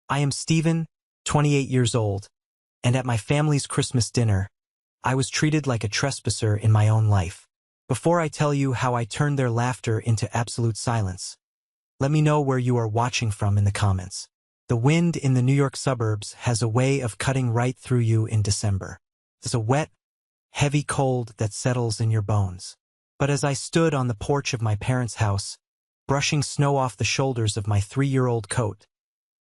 I am Stephen, 28 years old, and at my family's Christmas dinner, I was treated like a trespasser in my own life. Before I tell you how I turned their laughter into absolute silence, let me know where you are watching from in the comments. The wind in the New York suburbs has a way of cutting right through you in December. It's a wet, heavy cold that settles in your bones. But as I stood on the porch of my parents' house, brushing snow off the shoulders of my 3-year-old coat,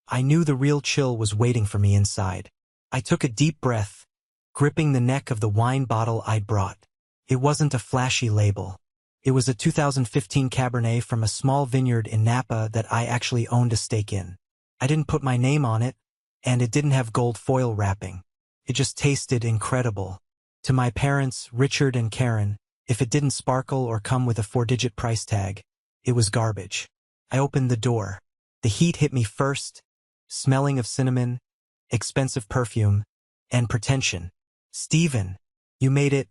I knew the real chill was waiting for me inside. I took a deep breath, gripping the neck of the wine bottle I'd brought. It wasn't a flashy label. It was a 2015 Cabernet from a small vineyard in Napa that I actually owned a stake in. I didn't put my name on it, and it didn't have gold foil wrapping. It just tasted incredible. To my parents, Richard and Karen, if it didn't sparkle or come with a 4-digit price tag, it was garbage. I opened the door. The heat hit me first, smelling of cinnamon, expensive perfume, and pretension. "Stephen, you made it."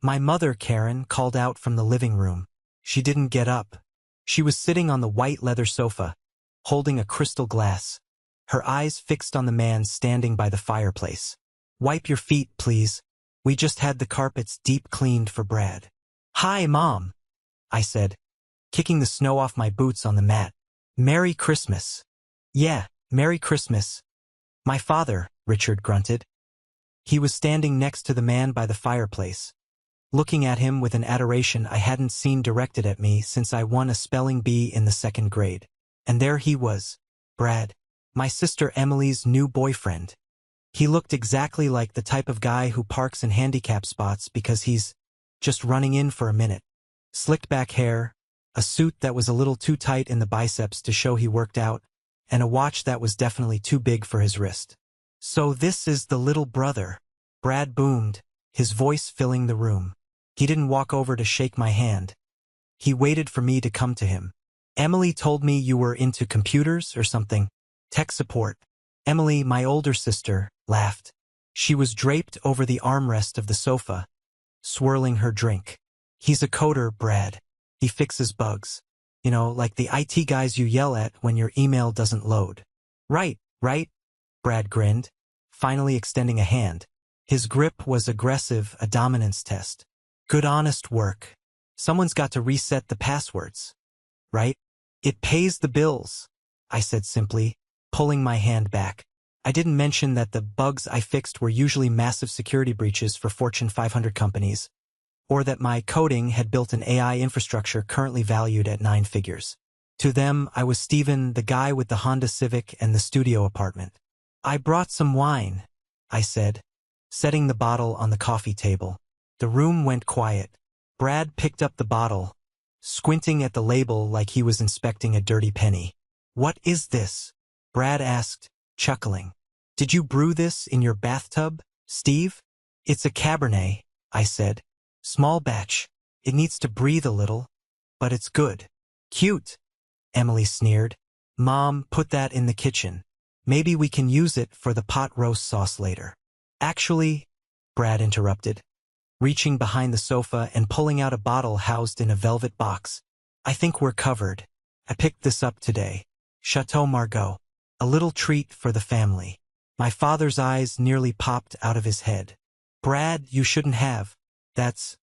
My mother, Karen, called out from the living room. She didn't get up. She was sitting on the white leather sofa, holding a crystal glass, her eyes fixed on the man standing by the fireplace. "Wipe your feet, please. We just had the carpets deep cleaned for Brad." "Hi, Mom," I said, kicking the snow off my boots on the mat. "Merry Christmas." "Yeah, Merry Christmas." "My father," Richard grunted. He was standing next to the man by the fireplace, looking at him with an adoration I hadn't seen directed at me since I won a spelling bee in the 2nd grade. And there he was, Brad, my sister Emily's new boyfriend. He looked exactly like the type of guy who parks in handicap spots because he's just running in for a minute. Slicked back hair, a suit that was a little too tight in the biceps to show he worked out, and a watch that was definitely too big for his wrist. "So this is the little brother," Brad boomed, his voice filling the room. He didn't walk over to shake my hand. He waited for me to come to him. "Emily told me you were into computers or something. Tech support." Emily, my older sister, laughed. She was draped over the armrest of the sofa, swirling her drink. "He's a coder, Brad. He fixes bugs. You know, like the IT guys you yell at when your email doesn't load." Right, Brad grinned, finally extending a hand. His grip was aggressive, a dominance test. "Good honest work. Someone's got to reset the passwords. Right? It pays the bills," I said simply, pulling my hand back. I didn't mention that the bugs I fixed were usually massive security breaches for Fortune 500 companies, or that my coding had built an AI infrastructure currently valued at 9 figures. To them, I was Stephen, the guy with the Honda Civic and the studio apartment. "I brought some wine," I said, setting the bottle on the coffee table. The room went quiet. Brad picked up the bottle, squinting at the label like he was inspecting a dirty penny. "What is this?" Brad asked, chuckling. "Did you brew this in your bathtub, Steve?" "It's a Cabernet," I said. "Small batch. It needs to breathe a little, but it's good." "Cute," Emily sneered. "Mom, put that in the kitchen. Maybe we can use it for the pot roast sauce later." "Actually," Brad interrupted, reaching behind the sofa and pulling out a bottle housed in a velvet box. "I think we're covered. I picked this up today. Chateau Margaux. A little treat for the family." My father's eyes nearly popped out of his head. "Brad, you shouldn't have. That's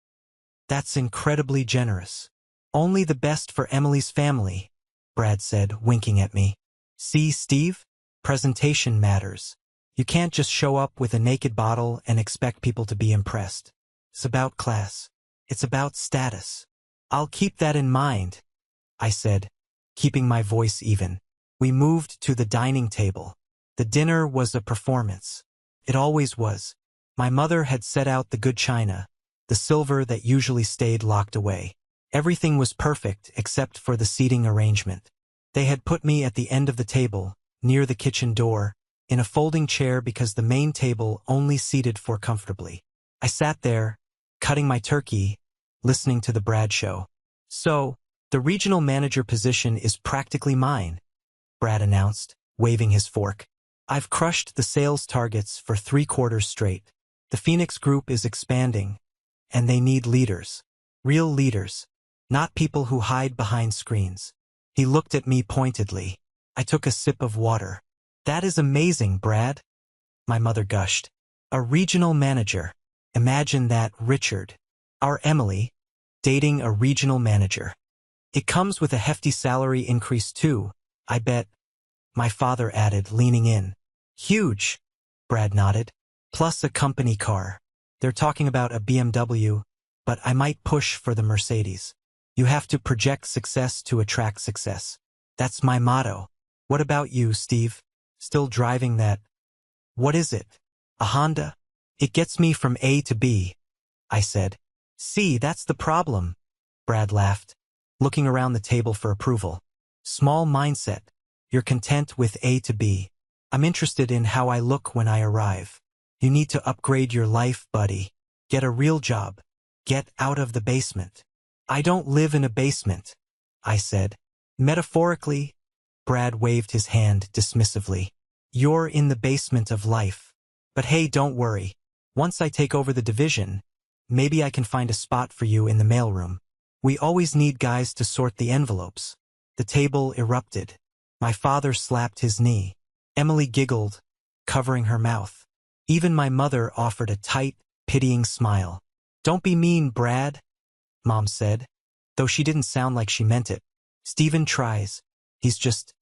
incredibly generous." "Only the best for Emily's family," Brad said, winking at me. "See, Steve? Presentation matters. You can't just show up with a naked bottle and expect people to be impressed. It's about class. It's about status." "I'll keep that in mind," I said, keeping my voice even. We moved to the dining table. The dinner was a performance. It always was. My mother had set out the good china, the silver that usually stayed locked away. Everything was perfect except for the seating arrangement. They had put me at the end of the table, near the kitchen door, in a folding chair because the main table only seated 4 comfortably. I sat there, cutting my turkey, listening to the Brad show. "So, the regional manager position is practically mine," Brad announced, waving his fork. "I've crushed the sales targets for 3 quarters straight. The Phoenix Group is expanding, and they need leaders. Real leaders, not people who hide behind screens." He looked at me pointedly. I took a sip of water. That is amazing, Brad, my mother gushed. A regional manager. Imagine that, Richard. Our Emily, dating a regional manager. It comes with a hefty salary increase too, I bet, my father added, leaning in. Huge, Brad nodded. Plus a company car. They're talking about a BMW, but I might push for the Mercedes. You have to project success to attract success. That's my motto. What about you, Steve? Still driving that? What is it? A Honda? It gets me from A to B, I said. See, that's the problem, Brad laughed, looking around the table for approval. Small mindset. You're content with A to B. I'm interested in how I look when I arrive. You need to upgrade your life, buddy. Get a real job. Get out of the basement. I don't live in a basement, I said. Metaphorically, Brad waved his hand dismissively. You're in the basement of life. But hey, don't worry. Once I take over the division, maybe I can find a spot for you in the mailroom. We always need guys to sort the envelopes. The table erupted. My father slapped his knee. Emily giggled, covering her mouth. Even my mother offered a tight, pitying smile. Don't be mean, Brad, Mom said, though she didn't sound like she meant it. Stephen tries. He's just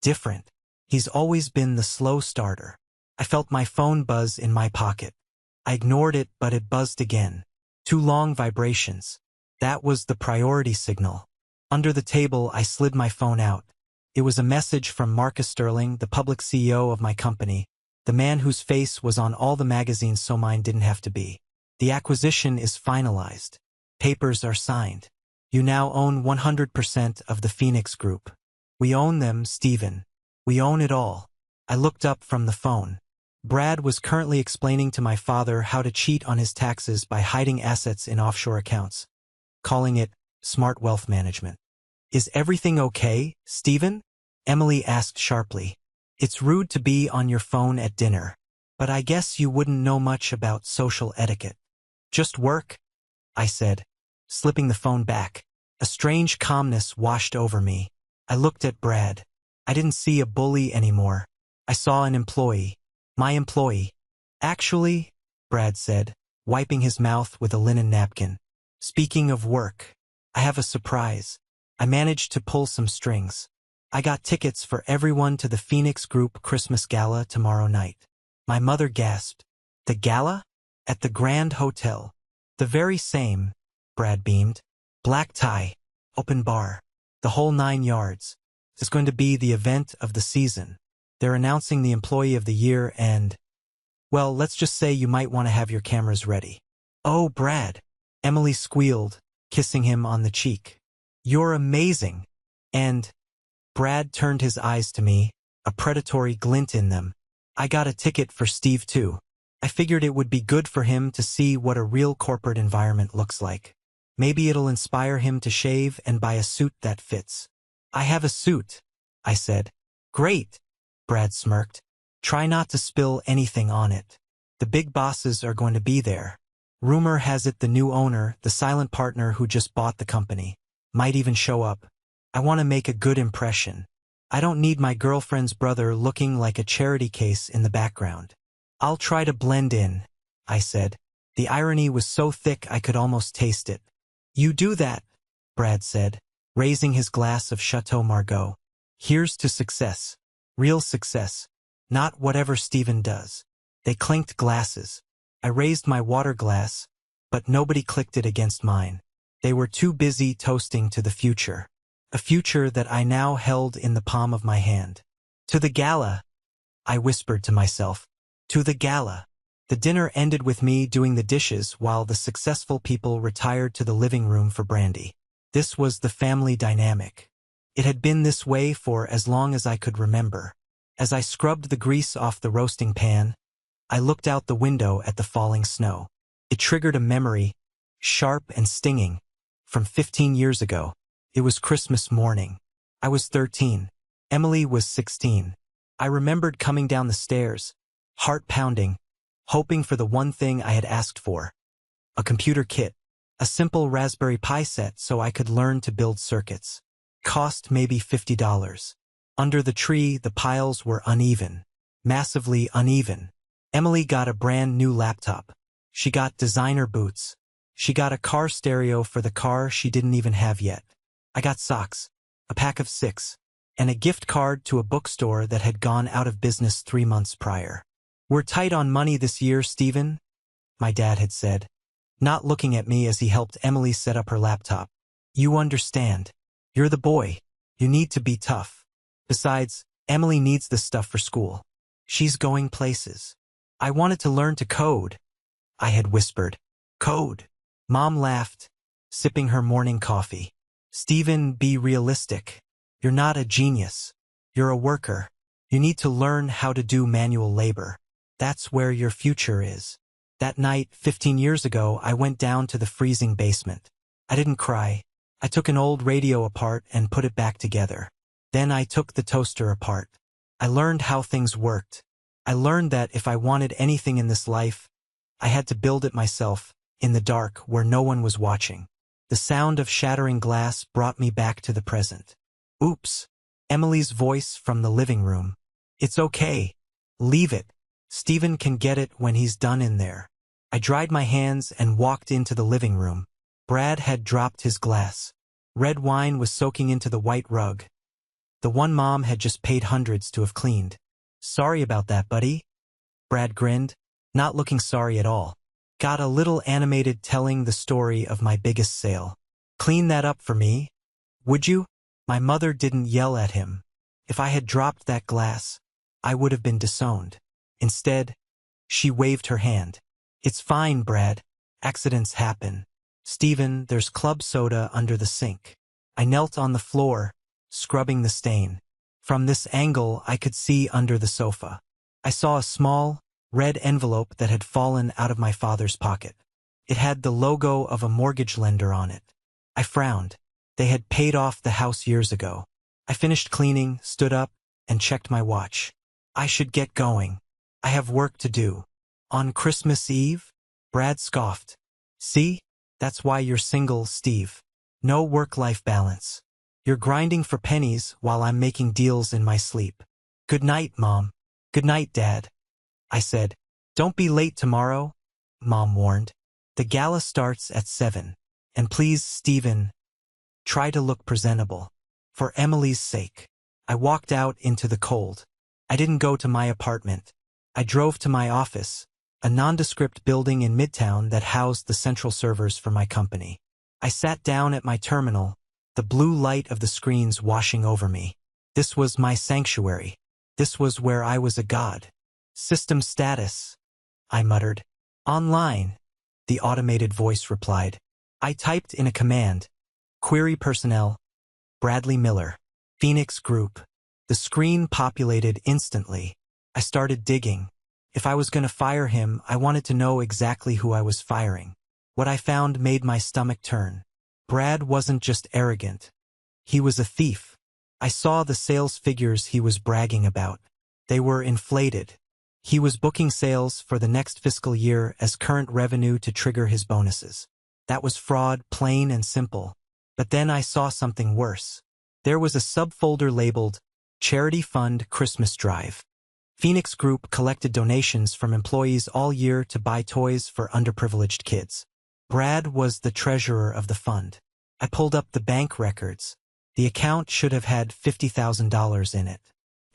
different. He's always been the slow starter. I felt my phone buzz in my pocket. I ignored it, but it buzzed again. 2 long vibrations. That was the priority signal. Under the table, I slid my phone out. It was a message from Marcus Sterling, the public CEO of my company, the man whose face was on all the magazines so mine didn't have to be. The acquisition is finalized. Papers are signed. You now own 100% of the Phoenix Group. We own them, Stephen. We own it all. I looked up from the phone. Brad was currently explaining to my father how to cheat on his taxes by hiding assets in offshore accounts, calling it smart wealth management. Is everything okay, Stephen? Emily asked sharply. It's rude to be on your phone at dinner, but I guess you wouldn't know much about social etiquette. Just work, I said, slipping the phone back. A strange calmness washed over me. I looked at Brad. I didn't see a bully anymore. I saw an employee. My employee. Actually, Brad said, wiping his mouth with a linen napkin. Speaking of work, I have a surprise. I managed to pull some strings. I got tickets for everyone to the Phoenix Group Christmas Gala tomorrow night. My mother gasped. The gala? At the Grand Hotel. The very same, Brad beamed. Black tie, open bar, the whole 9 yards. It's going to be the event of the season. They're announcing the Employee of the Year and, well, let's just say you might want to have your cameras ready. Oh, Brad, Emily squealed, kissing him on the cheek. You're amazing. And Brad turned his eyes to me, a predatory glint in them. I got a ticket for Steve too. I figured it would be good for him to see what a real corporate environment looks like. Maybe it'll inspire him to shave and buy a suit that fits. I have a suit, I said. Great, Brad smirked. Try not to spill anything on it. The big bosses are going to be there. Rumor has it the new owner, the silent partner who just bought the company, might even show up. I want to make a good impression. I don't need my girlfriend's brother looking like a charity case in the background. I'll try to blend in, I said. The irony was so thick I could almost taste it. You do that, Brad said, raising his glass of Chateau Margaux. Here's to success. Real success. Not whatever Stephen does. They clinked glasses. I raised my water glass, but nobody clicked it against mine. They were too busy toasting to the future. A future that I now held in the palm of my hand. To the gala, I whispered to myself. To the gala. The dinner ended with me doing the dishes while the successful people retired to the living room for brandy. This was the family dynamic. It had been this way for as long as I could remember. As I scrubbed the grease off the roasting pan, I looked out the window at the falling snow. It triggered a memory, sharp and stinging, from 15 years ago. It was Christmas morning. I was 13. Emily was 16. I remembered coming down the stairs, heart pounding, hoping for the one thing I had asked for. A computer kit. A simple Raspberry Pi set so I could learn to build circuits. Cost maybe $50. Under the tree, the piles were uneven. Massively uneven. Emily got a brand new laptop. She got designer boots. She got a car stereo for the car she didn't even have yet. I got socks, a pack of 6, and a gift card to a bookstore that had gone out of business 3 months prior. "We're tight on money this year, Stephen," my dad had said, not looking at me as he helped Emily set up her laptop. "You understand. You're the boy. You need to be tough. Besides, Emily needs this stuff for school. She's going places." "I wanted to learn to code," I had whispered. "Code?" Mom laughed, sipping her morning coffee. "Stephen, be realistic. You're not a genius. You're a worker. You need to learn how to do manual labor. That's where your future is." That night, 15 years ago, I went down to the freezing basement. I didn't cry. I took an old radio apart and put it back together. Then I took the toaster apart. I learned how things worked. I learned that if I wanted anything in this life, I had to build it myself, in the dark where no one was watching. The sound of shattering glass brought me back to the present. "Oops." Emily's voice from the living room. "It's okay. Leave it. Stephen can get it when he's done in there." I dried my hands and walked into the living room. Brad had dropped his glass. Red wine was soaking into the white rug. The one Mom had just paid hundreds to have cleaned. "Sorry about that, buddy." Brad grinned, not looking sorry at all. "Got a little animated telling the story of my biggest sale. Clean that up for me, would you?" My mother didn't yell at him. If I had dropped that glass, I would have been disowned. Instead, she waved her hand. "It's fine, Brad. Accidents happen. Stephen, there's club soda under the sink." I knelt on the floor, scrubbing the stain. From this angle, I could see under the sofa. I saw a small, red envelope that had fallen out of my father's pocket. It had the logo of a mortgage lender on it. I frowned. They had paid off the house years ago. I finished cleaning, stood up, and checked my watch. I should get going. I have work to do. "On Christmas Eve?" Brad scoffed. "See? That's why you're single, Steve. No work-life balance. You're grinding for pennies while I'm making deals in my sleep." "Good night, Mom." "Good night, Dad," I said. "Don't be late tomorrow," Mom warned. "The gala starts at 7. And please, Stephen, try to look presentable. For Emily's sake." I walked out into the cold. I didn't go to my apartment. I drove to my office, a nondescript building in Midtown that housed the central servers for my company. I sat down at my terminal, the blue light of the screens washing over me. This was my sanctuary. This was where I was a god. "System status," I muttered. "Online," the automated voice replied. I typed in a command. "Query personnel, Bradley Miller, Phoenix Group." The screen populated instantly. I started digging. If I was going to fire him, I wanted to know exactly who I was firing. What I found made my stomach turn. Brad wasn't just arrogant. He was a thief. I saw the sales figures he was bragging about. They were inflated. He was booking sales for the next fiscal year as current revenue to trigger his bonuses. That was fraud, plain and simple. But then I saw something worse. There was a subfolder labeled Charity Fund Christmas Drive. Phoenix Group collected donations from employees all year to buy toys for underprivileged kids. Brad was the treasurer of the fund. I pulled up the bank records. The account should have had $50,000 in it.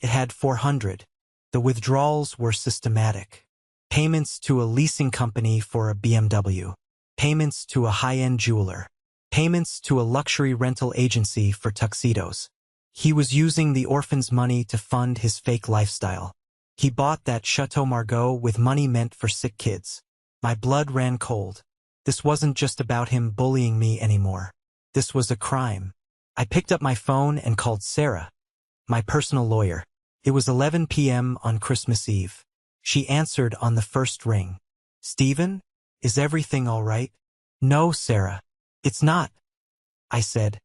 It had 400. The withdrawals were systematic. Payments to a leasing company for a BMW. Payments to a high-end jeweler. Payments to a luxury rental agency for tuxedos. He was using the orphan's money to fund his fake lifestyle. He bought that Chateau Margaux with money meant for sick kids. My blood ran cold. This wasn't just about him bullying me anymore. This was a crime. I picked up my phone and called Sarah, my personal lawyer. It was 11 p.m. on Christmas Eve. She answered on the first ring. "Stephen, is everything all right?" "No, Sarah. It's not," I said,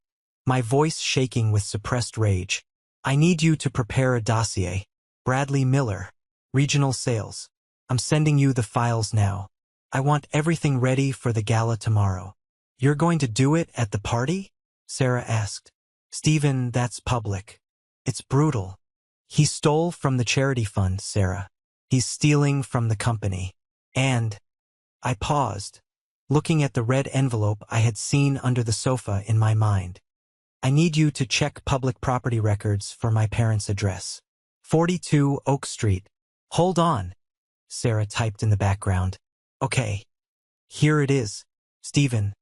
my voice shaking with suppressed rage. "I need you to prepare a dossier. Bradley Miller, Regional Sales. I'm sending you the files now. I want everything ready for the gala tomorrow." "You're going to do it at the party?" Sarah asked. "Stephen, that's public. It's brutal. He stole from the charity fund, Sarah. He's stealing from the company. And I paused, looking at the red envelope I had seen under the sofa in my mind. I need you to check public property records for my parents' address. 42 Oak Street. Hold on, Sarah typed in the background. Okay. Here it is. Stephen,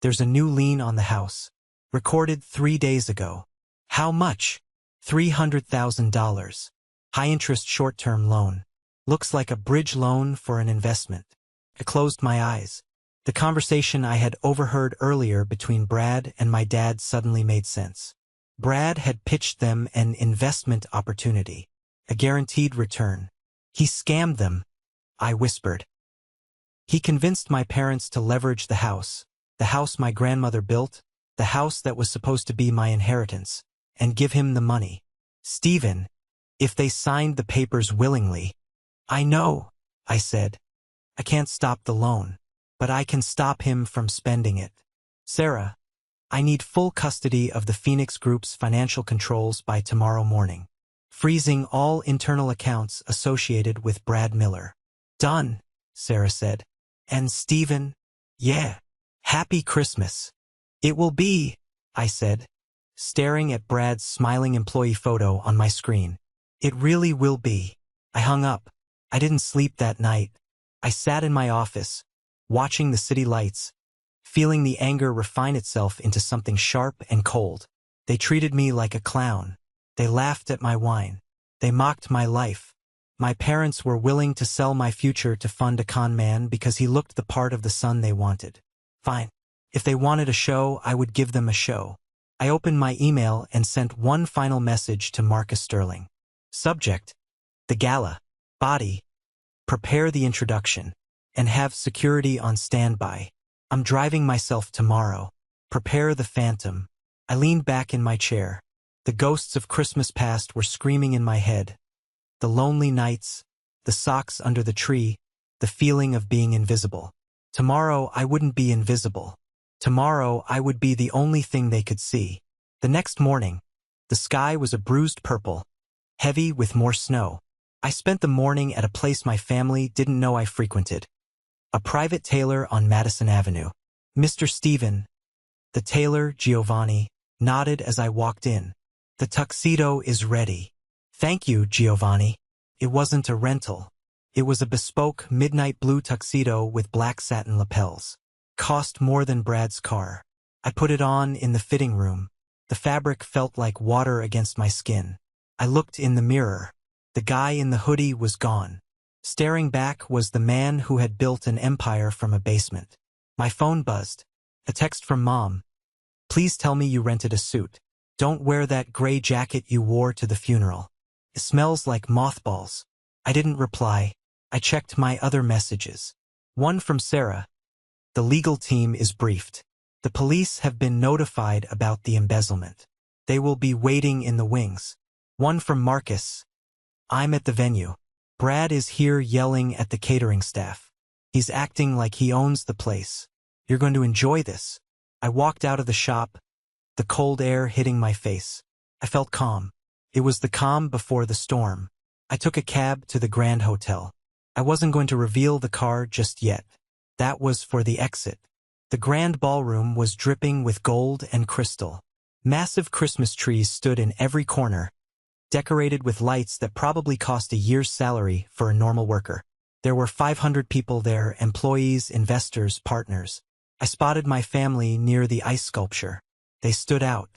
there's a new lien on the house. Recorded 3 days ago. How much? $300,000. High-interest short-term loan. Looks like a bridge loan for an investment. I closed my eyes. The conversation I had overheard earlier between Brad and my dad suddenly made sense. Brad had pitched them an investment opportunity, a guaranteed return. He scammed them, I whispered. He convinced my parents to leverage the house my grandmother built, the house that was supposed to be my inheritance, and give him the money. Stephen, if they signed the papers willingly. I know, I said. I can't stop the loan, but I can stop him from spending it. Sarah, I need full custody of the Phoenix Group's financial controls by tomorrow morning, freezing all internal accounts associated with Brad Miller. Done, Sarah said. And Stephen? Yeah. Happy Christmas. It will be, I said, staring at Brad's smiling employee photo on my screen. It really will be. I hung up. I didn't sleep that night. I sat in my office, watching the city lights, feeling the anger refine itself into something sharp and cold. They treated me like a clown. They laughed at my whine. They mocked my life. My parents were willing to sell my future to fund a con man because he looked the part of the son they wanted. Fine. If they wanted a show, I would give them a show. I opened my email and sent one final message to Marcus Sterling. Subject: the gala. Body: prepare the introduction. And have security on standby. I'm driving myself tomorrow. Prepare the phantom. I leaned back in my chair. The ghosts of Christmas past were screaming in my head. The lonely nights, the socks under the tree, the feeling of being invisible. Tomorrow I wouldn't be invisible. Tomorrow I would be the only thing they could see. The next morning, the sky was a bruised purple, heavy with more snow. I spent the morning at a place my family didn't know I frequented. A private tailor on Madison Avenue. Mr. Stephen, the tailor, Giovanni, nodded as I walked in. The tuxedo is ready. Thank you, Giovanni. It wasn't a rental. It was a bespoke midnight blue tuxedo with black satin lapels. Cost more than Brad's car. I put it on in the fitting room. The fabric felt like water against my skin. I looked in the mirror. The guy in the hoodie was gone. Staring back was the man who had built an empire from a basement. My phone buzzed. A text from Mom. Please tell me you rented a suit. Don't wear that gray jacket you wore to the funeral. It smells like mothballs. I didn't reply. I checked my other messages. One from Sarah. The legal team is briefed. The police have been notified about the embezzlement. They will be waiting in the wings. One from Marcus. I'm at the venue. Brad is here yelling at the catering staff. He's acting like he owns the place. You're going to enjoy this. I walked out of the shop, the cold air hitting my face. I felt calm. It was the calm before the storm. I took a cab to the Grand Hotel. I wasn't going to reveal the car just yet. That was for the exit. The grand ballroom was dripping with gold and crystal. Massive Christmas trees stood in every corner, decorated with lights that probably cost a year's salary for a normal worker. There were 500 people there, employees, investors, partners. I spotted my family near the ice sculpture. They stood out.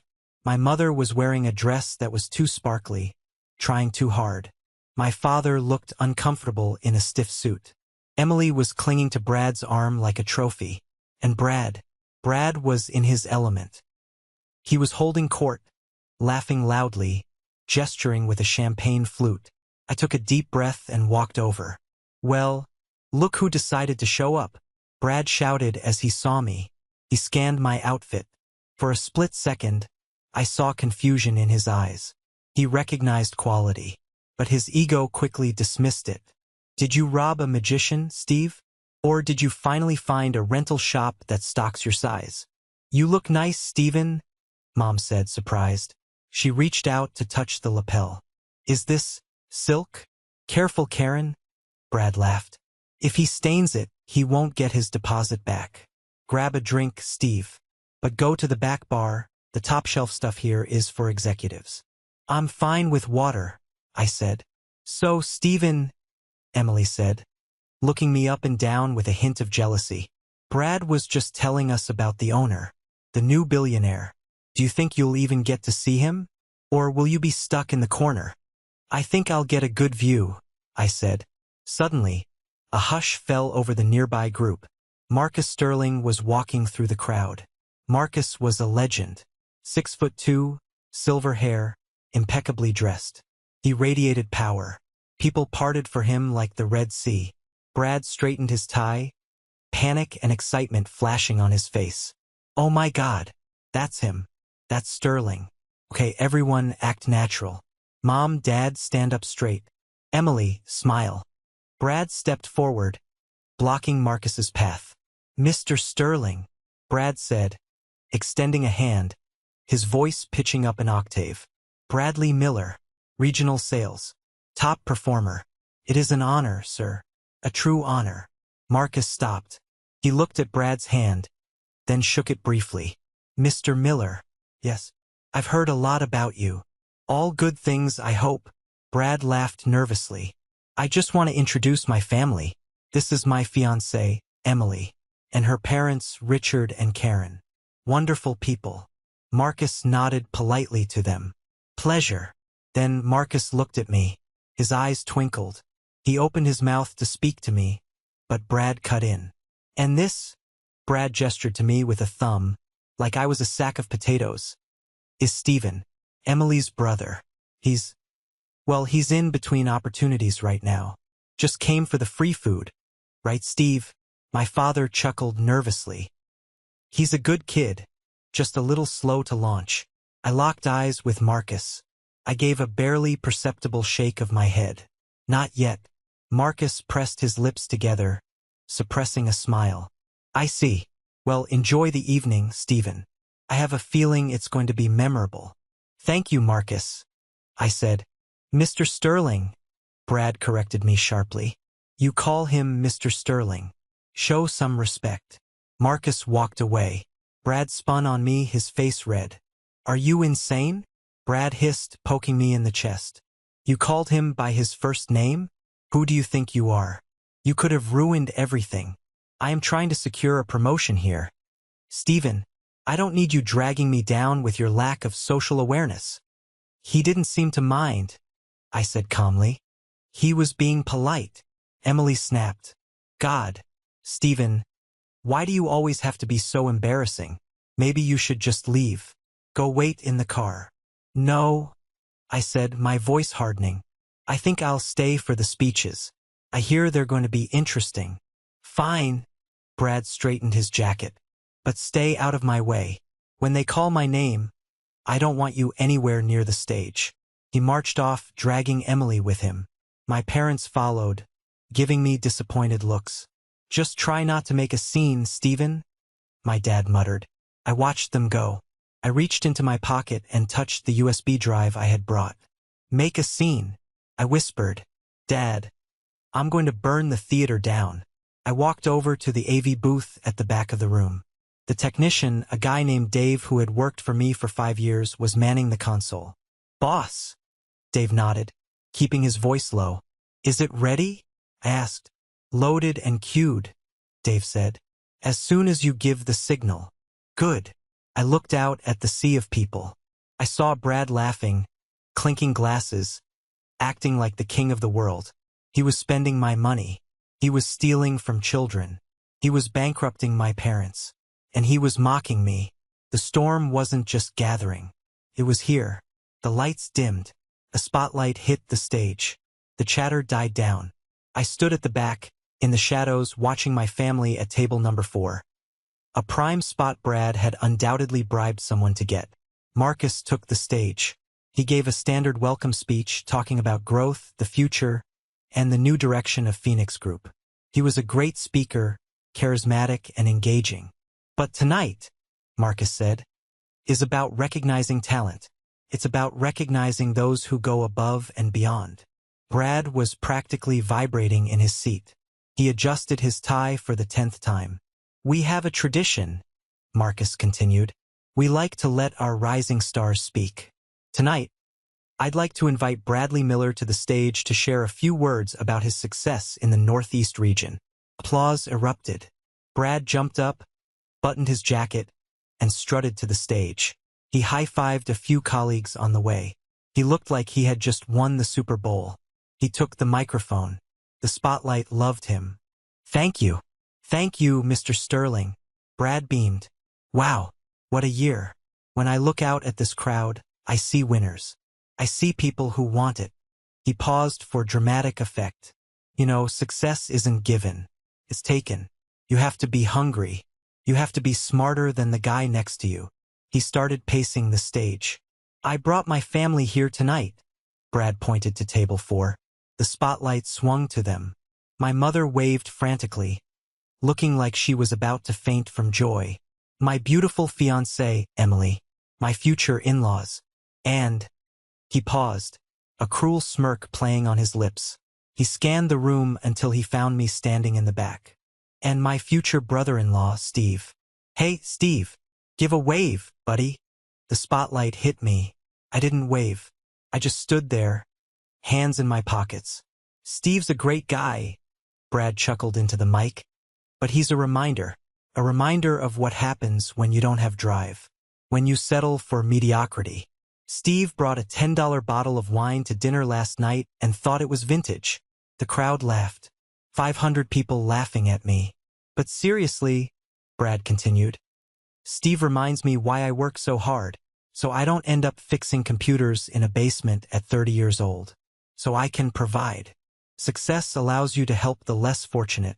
My mother was wearing a dress that was too sparkly, trying too hard. My father looked uncomfortable in a stiff suit. Emily was clinging to Brad's arm like a trophy. And Brad was in his element. He was holding court, laughing loudly, gesturing with a champagne flute. I took a deep breath and walked over. Well, look who decided to show up. Brad shouted as he saw me. He scanned my outfit. For a split second, I saw confusion in his eyes. He recognized quality, but his ego quickly dismissed it. Did you rob a magician, Steve? Or did you finally find a rental shop that stocks your size? You look nice, Stephen, Mom said, surprised. She reached out to touch the lapel. Is this silk? Careful, Karen. Brad laughed. If he stains it, he won't get his deposit back. Grab a drink, Steve. But go to the back bar. The top shelf stuff here is for executives. I'm fine with water, I said. So, Stephen, Emily said, looking me up and down with a hint of jealousy. Brad was just telling us about the owner, the new billionaire. Do you think you'll even get to see him? Or will you be stuck in the corner? I think I'll get a good view, I said. Suddenly, a hush fell over the nearby group. Marcus Sterling was walking through the crowd. Marcus was a legend. 6'2", silver hair, impeccably dressed. He radiated power. People parted for him like the Red Sea. Brad straightened his tie, panic and excitement flashing on his face. Oh my God, that's him. That's Sterling. Okay, everyone act natural. Mom, Dad, stand up straight. Emily, smile. Brad stepped forward, blocking Marcus's path. Mr. Sterling, Brad said, extending a hand, his voice pitching up an octave. Bradley Miller, regional sales, top performer. It is an honor, sir. A true honor. Marcus stopped. He looked at Brad's hand, then shook it briefly. Mr. Miller. Yes. I've heard a lot about you. All good things, I hope. Brad laughed nervously. I just want to introduce my family. This is my fiancée, Emily, and her parents, Richard and Karen. Wonderful people. Marcus nodded politely to them. Pleasure. Then Marcus looked at me. His eyes twinkled. He opened his mouth to speak to me, but Brad cut in. And this? Brad gestured to me with a thumb, like I was a sack of potatoes. Is Stephen, Emily's brother. He's in between opportunities right now. Just came for the free food. Right, Steve? My father chuckled nervously. He's a good kid, just a little slow to launch. I locked eyes with Marcus. I gave a barely perceptible shake of my head. Not yet. Marcus pressed his lips together, suppressing a smile. I see. Well, enjoy the evening, Stephen. I have a feeling it's going to be memorable. Thank you, Marcus, I said. Mr. Sterling, Brad corrected me sharply. You call him Mr. Sterling. Show some respect. Marcus walked away. Brad spun on me, his face red. Are you insane? Brad hissed, poking me in the chest. You called him by his first name? Who do you think you are? You could have ruined everything. I am trying to secure a promotion here. Stephen, I don't need you dragging me down with your lack of social awareness. He didn't seem to mind, I said calmly. He was being polite. Emily snapped. God, Stephen, why do you always have to be so embarrassing? Maybe you should just leave. Go wait in the car. No, I said, my voice hardening. I think I'll stay for the speeches. I hear they're going to be interesting. Fine. Brad straightened his jacket. But stay out of my way. When they call my name, I don't want you anywhere near the stage. He marched off, dragging Emily with him. My parents followed, giving me disappointed looks. Just try not to make a scene, Stephen, my dad muttered. I watched them go. I reached into my pocket and touched the USB drive I had brought. Make a scene, I whispered. Dad, I'm going to burn the theater down. I walked over to the AV booth at the back of the room. The technician, a guy named Dave who had worked for me for 5 years, was manning the console. Boss, Dave nodded, keeping his voice low. Is it ready? I asked. Loaded and queued, Dave said. As soon as you give the signal. Good. I looked out at the sea of people. I saw Brad laughing, clinking glasses, acting like the king of the world. He was spending my money. He was stealing from children. He was bankrupting my parents. And he was mocking me. The storm wasn't just gathering. It was here. The lights dimmed. A spotlight hit the stage. The chatter died down. I stood at the back, in the shadows, watching my family at table number 4. A prime spot Brad had undoubtedly bribed someone to get. Marcus took the stage. He gave a standard welcome speech talking about growth, the future, and the new direction of Phoenix Group. He was a great speaker, charismatic and engaging. But tonight, Marcus said, is about recognizing talent. It's about recognizing those who go above and beyond. Brad was practically vibrating in his seat. He adjusted his tie for the 10th time. We have a tradition, Marcus continued. We like to let our rising stars speak. Tonight, I'd like to invite Bradley Miller to the stage to share a few words about his success in the Northeast region. Applause erupted. Brad jumped up, buttoned his jacket, and strutted to the stage. He high-fived a few colleagues on the way. He looked like he had just won the Super Bowl. He took the microphone. The spotlight loved him. Thank you. Thank you, Mr. Sterling. Brad beamed. Wow, what a year. When I look out at this crowd, I see winners. I see people who want it. He paused for dramatic effect. You know, success isn't given. It's taken. You have to be hungry. You have to be smarter than the guy next to you. He started pacing the stage. I brought my family here tonight. Brad pointed to table 4. The spotlight swung to them. My mother waved frantically, looking like she was about to faint from joy. My beautiful fiancée, Emily. My future in-laws. And... He paused, a cruel smirk playing on his lips. He scanned the room until he found me standing in the back. And my future brother-in-law, Steve. Hey, Steve. Give a wave, buddy. The spotlight hit me. I didn't wave. I just stood there, hands in my pockets. Steve's a great guy, Brad chuckled into the mic. But he's a reminder of what happens when you don't have drive, when you settle for mediocrity. Steve brought a $10 bottle of wine to dinner last night and thought it was vintage. The crowd laughed. 500 people laughing at me. But seriously, Brad continued, Steve reminds me why I work so hard, so I don't end up fixing computers in a basement at 30 years old. So I can provide. Success allows you to help the less fortunate.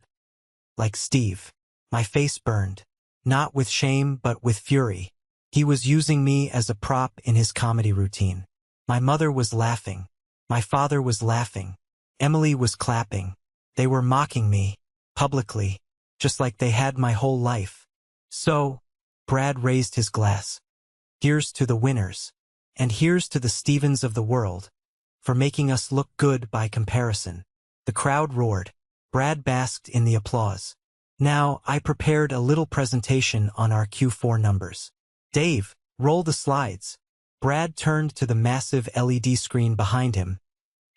Like Steve. My face burned. Not with shame, but with fury. He was using me as a prop in his comedy routine. My mother was laughing. My father was laughing. Emily was clapping. They were mocking me, publicly, just like they had my whole life. So, Brad raised his glass. Here's to the winners. And here's to the Stevens of the world, for making us look good by comparison. The crowd roared. Brad basked in the applause. Now, I prepared a little presentation on our Q4 numbers. Dave, roll the slides. Brad turned to the massive LED screen behind him,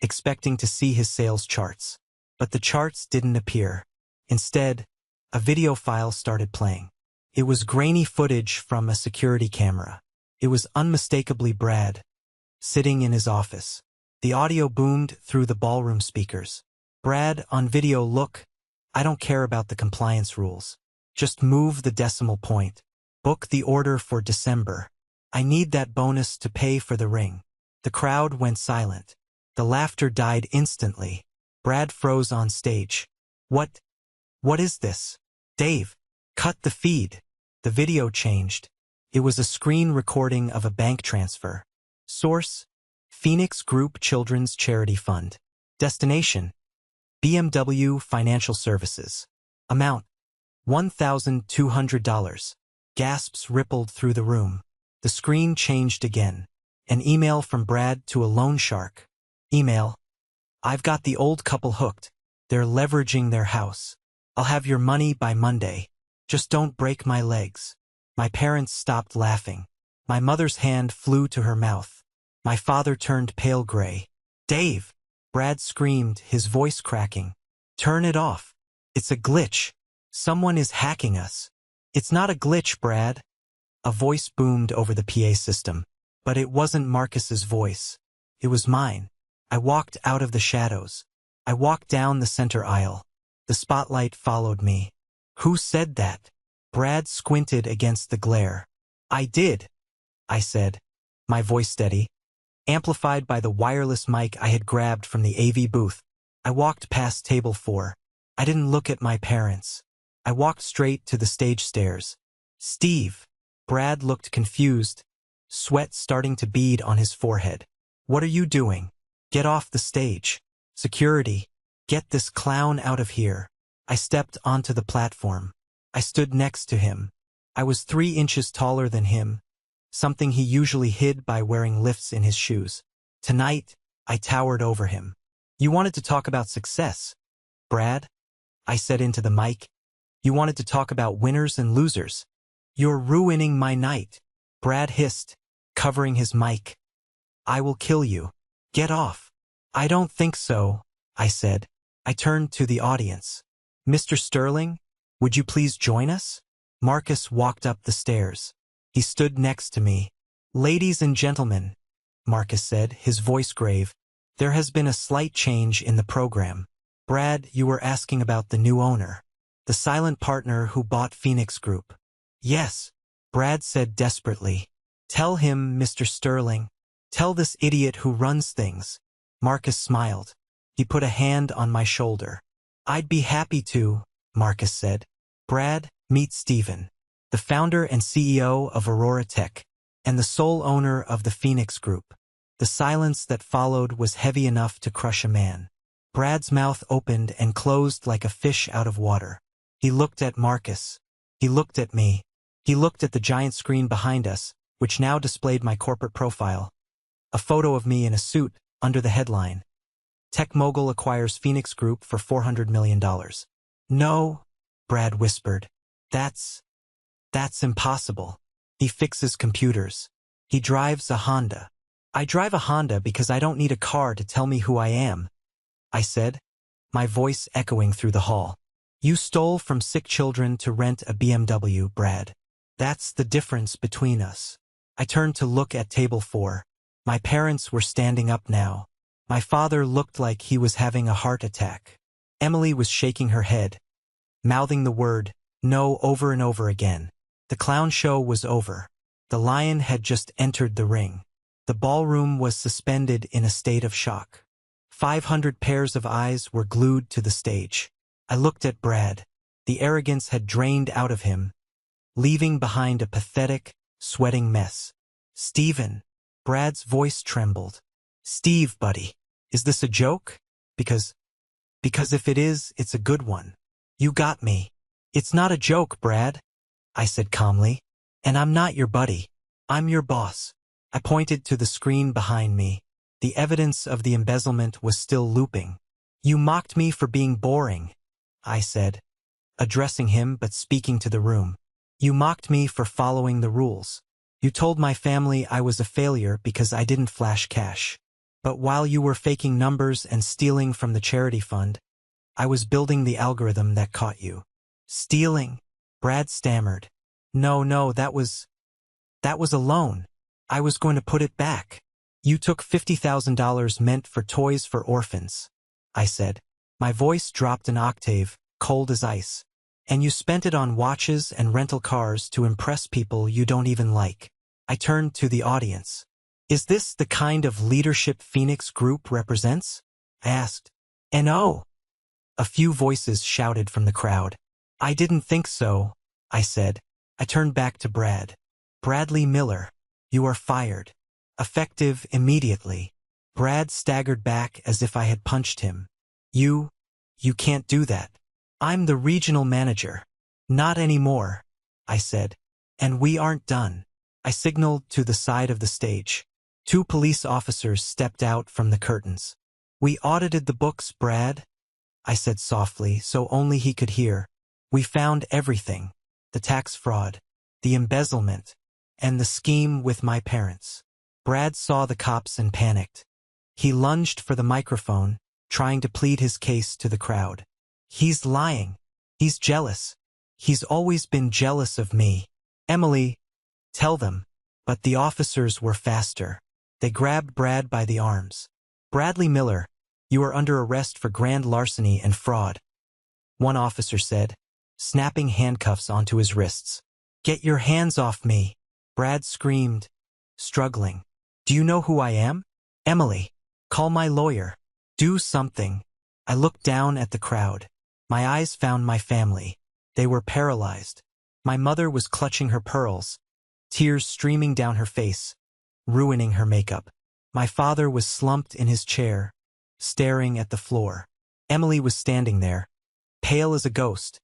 expecting to see his sales charts. But the charts didn't appear. Instead, a video file started playing. It was grainy footage from a security camera. It was unmistakably Brad, sitting in his office. The audio boomed through the ballroom speakers. Brad, on video, look, I don't care about the compliance rules. Just move the decimal point. Book the order for December. I need that bonus to pay for the ring. The crowd went silent. The laughter died instantly. Brad froze on stage. What is this? Dave, cut the feed. The video changed. It was a screen recording of a bank transfer. Source, Phoenix Group Children's Charity Fund. Destination, BMW Financial Services. Amount, $1,200. Gasps rippled through the room. The screen changed again. An email from Brad to a loan shark. Email. I've got the old couple hooked. They're leveraging their house. I'll have your money by Monday. Just don't break my legs. My parents stopped laughing. My mother's hand flew to her mouth. My father turned pale gray. Dave! Brad screamed, his voice cracking. Turn it off. It's a glitch. Someone is hacking us. It's not a glitch, Brad. A voice boomed over the PA system. But it wasn't Marcus's voice. It was mine. I walked out of the shadows. I walked down the center aisle. The spotlight followed me. Who said that? Brad squinted against the glare. I did, I said, my voice steady, amplified by the wireless mic I had grabbed from the AV booth. I walked past table 4. I didn't look at my parents. I walked straight to the stage stairs. Steve. Brad looked confused, sweat starting to bead on his forehead. What are you doing? Get off the stage. Security. Get this clown out of here. I stepped onto the platform. I stood next to him. I was 3 inches taller than him, something he usually hid by wearing lifts in his shoes. Tonight, I towered over him. You wanted to talk about success, Brad? I said into the mic. You wanted to talk about winners and losers. You're ruining my night, Brad hissed, covering his mic. I will kill you. Get off. I don't think so, I said. I turned to the audience. Mr. Sterling, would you please join us? Marcus walked up the stairs. He stood next to me. Ladies and gentlemen, Marcus said, his voice grave, there has been a slight change in the program. Brad, you were asking about the new owner, the silent partner who bought Phoenix Group. Yes, Brad said desperately. Tell him, Mr. Sterling. Tell this idiot who runs things. Marcus smiled. He put a hand on my shoulder. I'd be happy to, Marcus said. Brad, meet Stephen, the founder and CEO of Aurora Tech, and the sole owner of the Phoenix Group. The silence that followed was heavy enough to crush a man. Brad's mouth opened and closed like a fish out of water. He looked at Marcus. He looked at me. He looked at the giant screen behind us, which now displayed my corporate profile. A photo of me in a suit, under the headline, Tech Mogul acquires Phoenix Group for $400 million. No, Brad whispered. That's impossible. He fixes computers. He drives a Honda. I drive a Honda because I don't need a car to tell me who I am, I said, my voice echoing through the hall. You stole from sick children to rent a BMW, Brad. That's the difference between us. I turned to look at table 4. My parents were standing up now. My father looked like he was having a heart attack. Emily was shaking her head, mouthing the word, no, over and over again. The clown show was over. The lion had just entered the ring. The ballroom was suspended in a state of shock. 500 pairs of eyes were glued to the stage. I looked at Brad. The arrogance had drained out of him, leaving behind a pathetic, sweating mess. Stephen. Brad's voice trembled. Steve, buddy, is this a joke? Because if it is, it's a good one. You got me. It's not a joke, Brad, I said calmly. And I'm not your buddy. I'm your boss. I pointed to the screen behind me. The evidence of the embezzlement was still looping. You mocked me for being boring, I said, addressing him but speaking to the room. You mocked me for following the rules. You told my family I was a failure because I didn't flash cash. But while you were faking numbers and stealing from the charity fund, I was building the algorithm that caught you. Stealing? Brad stammered. No, that was a loan. I was going to put it back. You took $50,000 meant for toys for orphans, I said. My voice dropped an octave, cold as ice. And you spent it on watches and rental cars to impress people you don't even like. I turned to the audience. Is this the kind of leadership Phoenix Group represents? I asked. No. A few voices shouted from the crowd. I didn't think so, I said. I turned back to Brad. Bradley Miller, you are fired. Effective immediately. Brad staggered back as if I had punched him. You can't do that. I'm the regional manager. Not anymore, I said. And we aren't done. I signaled to the side of the stage. 2 police officers stepped out from the curtains. We audited the books, Brad, I said softly so only he could hear. We found everything. The tax fraud, the embezzlement, and the scheme with my parents. Brad saw the cops and panicked. He lunged for the microphone, trying to plead his case to the crowd. He's lying. He's jealous. He's always been jealous of me. Emily, tell them. But the officers were faster. They grabbed Brad by the arms. Bradley Miller, you are under arrest for grand larceny and fraud, one officer said, snapping handcuffs onto his wrists. Get your hands off me, Brad screamed, struggling. Do you know who I am? Emily, call my lawyer. Do something. I looked down at the crowd. My eyes found my family. They were paralyzed. My mother was clutching her pearls, tears streaming down her face, ruining her makeup. My father was slumped in his chair, staring at the floor. Emily was standing there, pale as a ghost,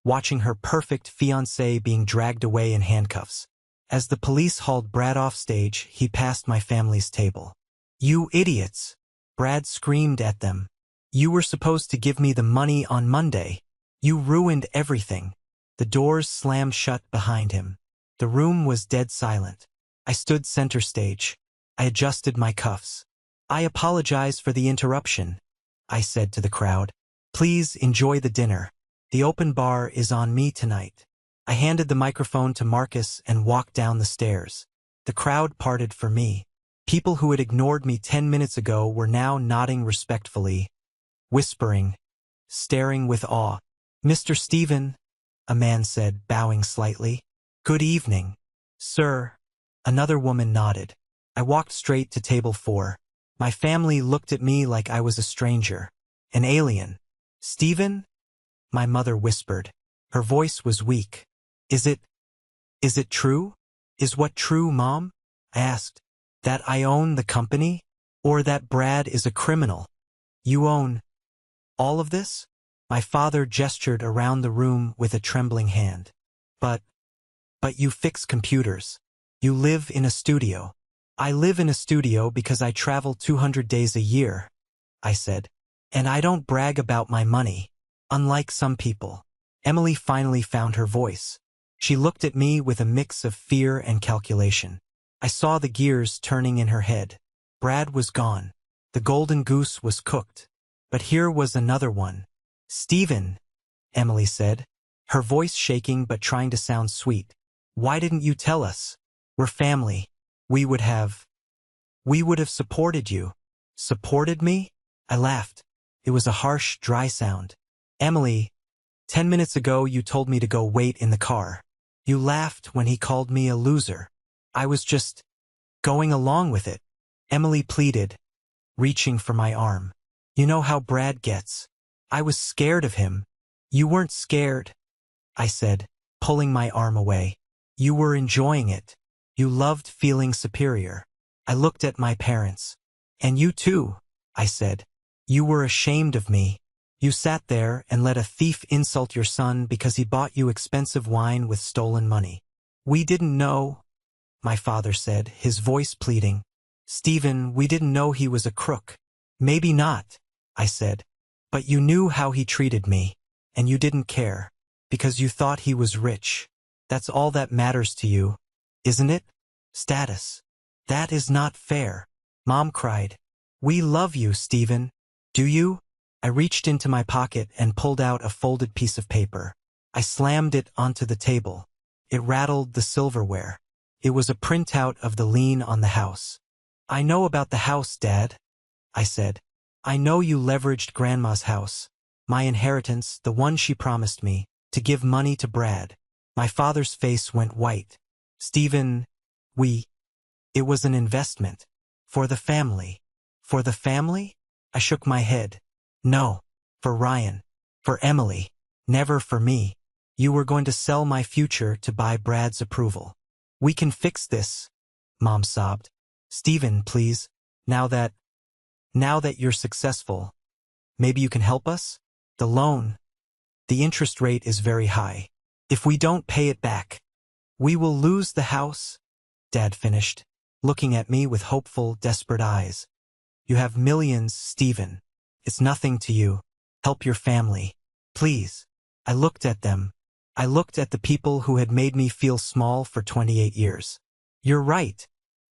watching her perfect fiancé being dragged away in handcuffs. As the police hauled Brad off stage, he passed my family's table. "You idiots!" Brad screamed at them. "You were supposed to give me the money on Monday. You ruined everything." The doors slammed shut behind him. The room was dead silent. I stood center stage. I adjusted my cuffs. "I apologize for the interruption," I said to the crowd. "Please enjoy the dinner. The open bar is on me tonight." I handed the microphone to Marcus and walked down the stairs. The crowd parted for me. People who had ignored me 10 minutes ago were now nodding respectfully, whispering, staring with awe. "Mr. Stephen," a man said, bowing slightly. "Good evening." "Sir." Another woman nodded. I walked straight to table 4. My family looked at me like I was a stranger, an alien. "Stephen?" my mother whispered. Her voice was weak. Is it true?" "Is what true, Mom?" I asked. "That I own the company? Or that Brad is a criminal?" "You own all of this?" My father gestured around the room with a trembling hand. But you fix computers. You live in a studio." "I live in a studio because I travel 200 days a year," I said. "And I don't brag about my money, unlike some people." Emily finally found her voice. She looked at me with a mix of fear and calculation. I saw the gears turning in her head. Brad was gone. The golden goose was cooked. But here was another one. "Stephen," Emily said, her voice shaking but trying to sound sweet. "Why didn't you tell us? We're family. We would have supported you." "Supported me?" I laughed. It was a harsh, dry sound. "Emily, 10 minutes ago you told me to go wait in the car. You laughed when he called me a loser. I was just going along with it." Emily pleaded, reaching for my arm. "You know how Brad gets. I was scared of him." "You weren't scared," I said, pulling my arm away. "You were enjoying it. You loved feeling superior." I looked at my parents. "And you too," I said. "You were ashamed of me. You sat there and let a thief insult your son because he bought you expensive wine with stolen money." "We didn't know," my father said, his voice pleading. "Stephen, we didn't know he was a crook." "Maybe not," I said. "But you knew how he treated me, and you didn't care, because you thought he was rich. That's all that matters to you, isn't it? Status. That is not fair." Mom cried. "We love you, Stephen. Do you?" I reached into my pocket and pulled out a folded piece of paper. I slammed it onto the table. It rattled the silverware. It was a printout of the lien on the house. "I know about the house, Dad," I said. "I know you leveraged Grandma's house, my inheritance, the one she promised me, to give money to Brad." My father's face went white. "Stephen, it was an investment. For the family." "For the family?" I shook my head. "No. For Ryan. For Emily. Never for me. You were going to sell my future to buy Brad's approval." "We can fix this," Mom sobbed. "Stephen, please. Now that you're successful, maybe you can help us? The loan. The interest rate is very high. If we don't pay it back, we will lose the house," Dad finished, looking at me with hopeful, desperate eyes. "You have millions, Stephen. It's nothing to you. Help your family. Please." I looked at them. I looked at the people who had made me feel small for 28 years. "You're right,"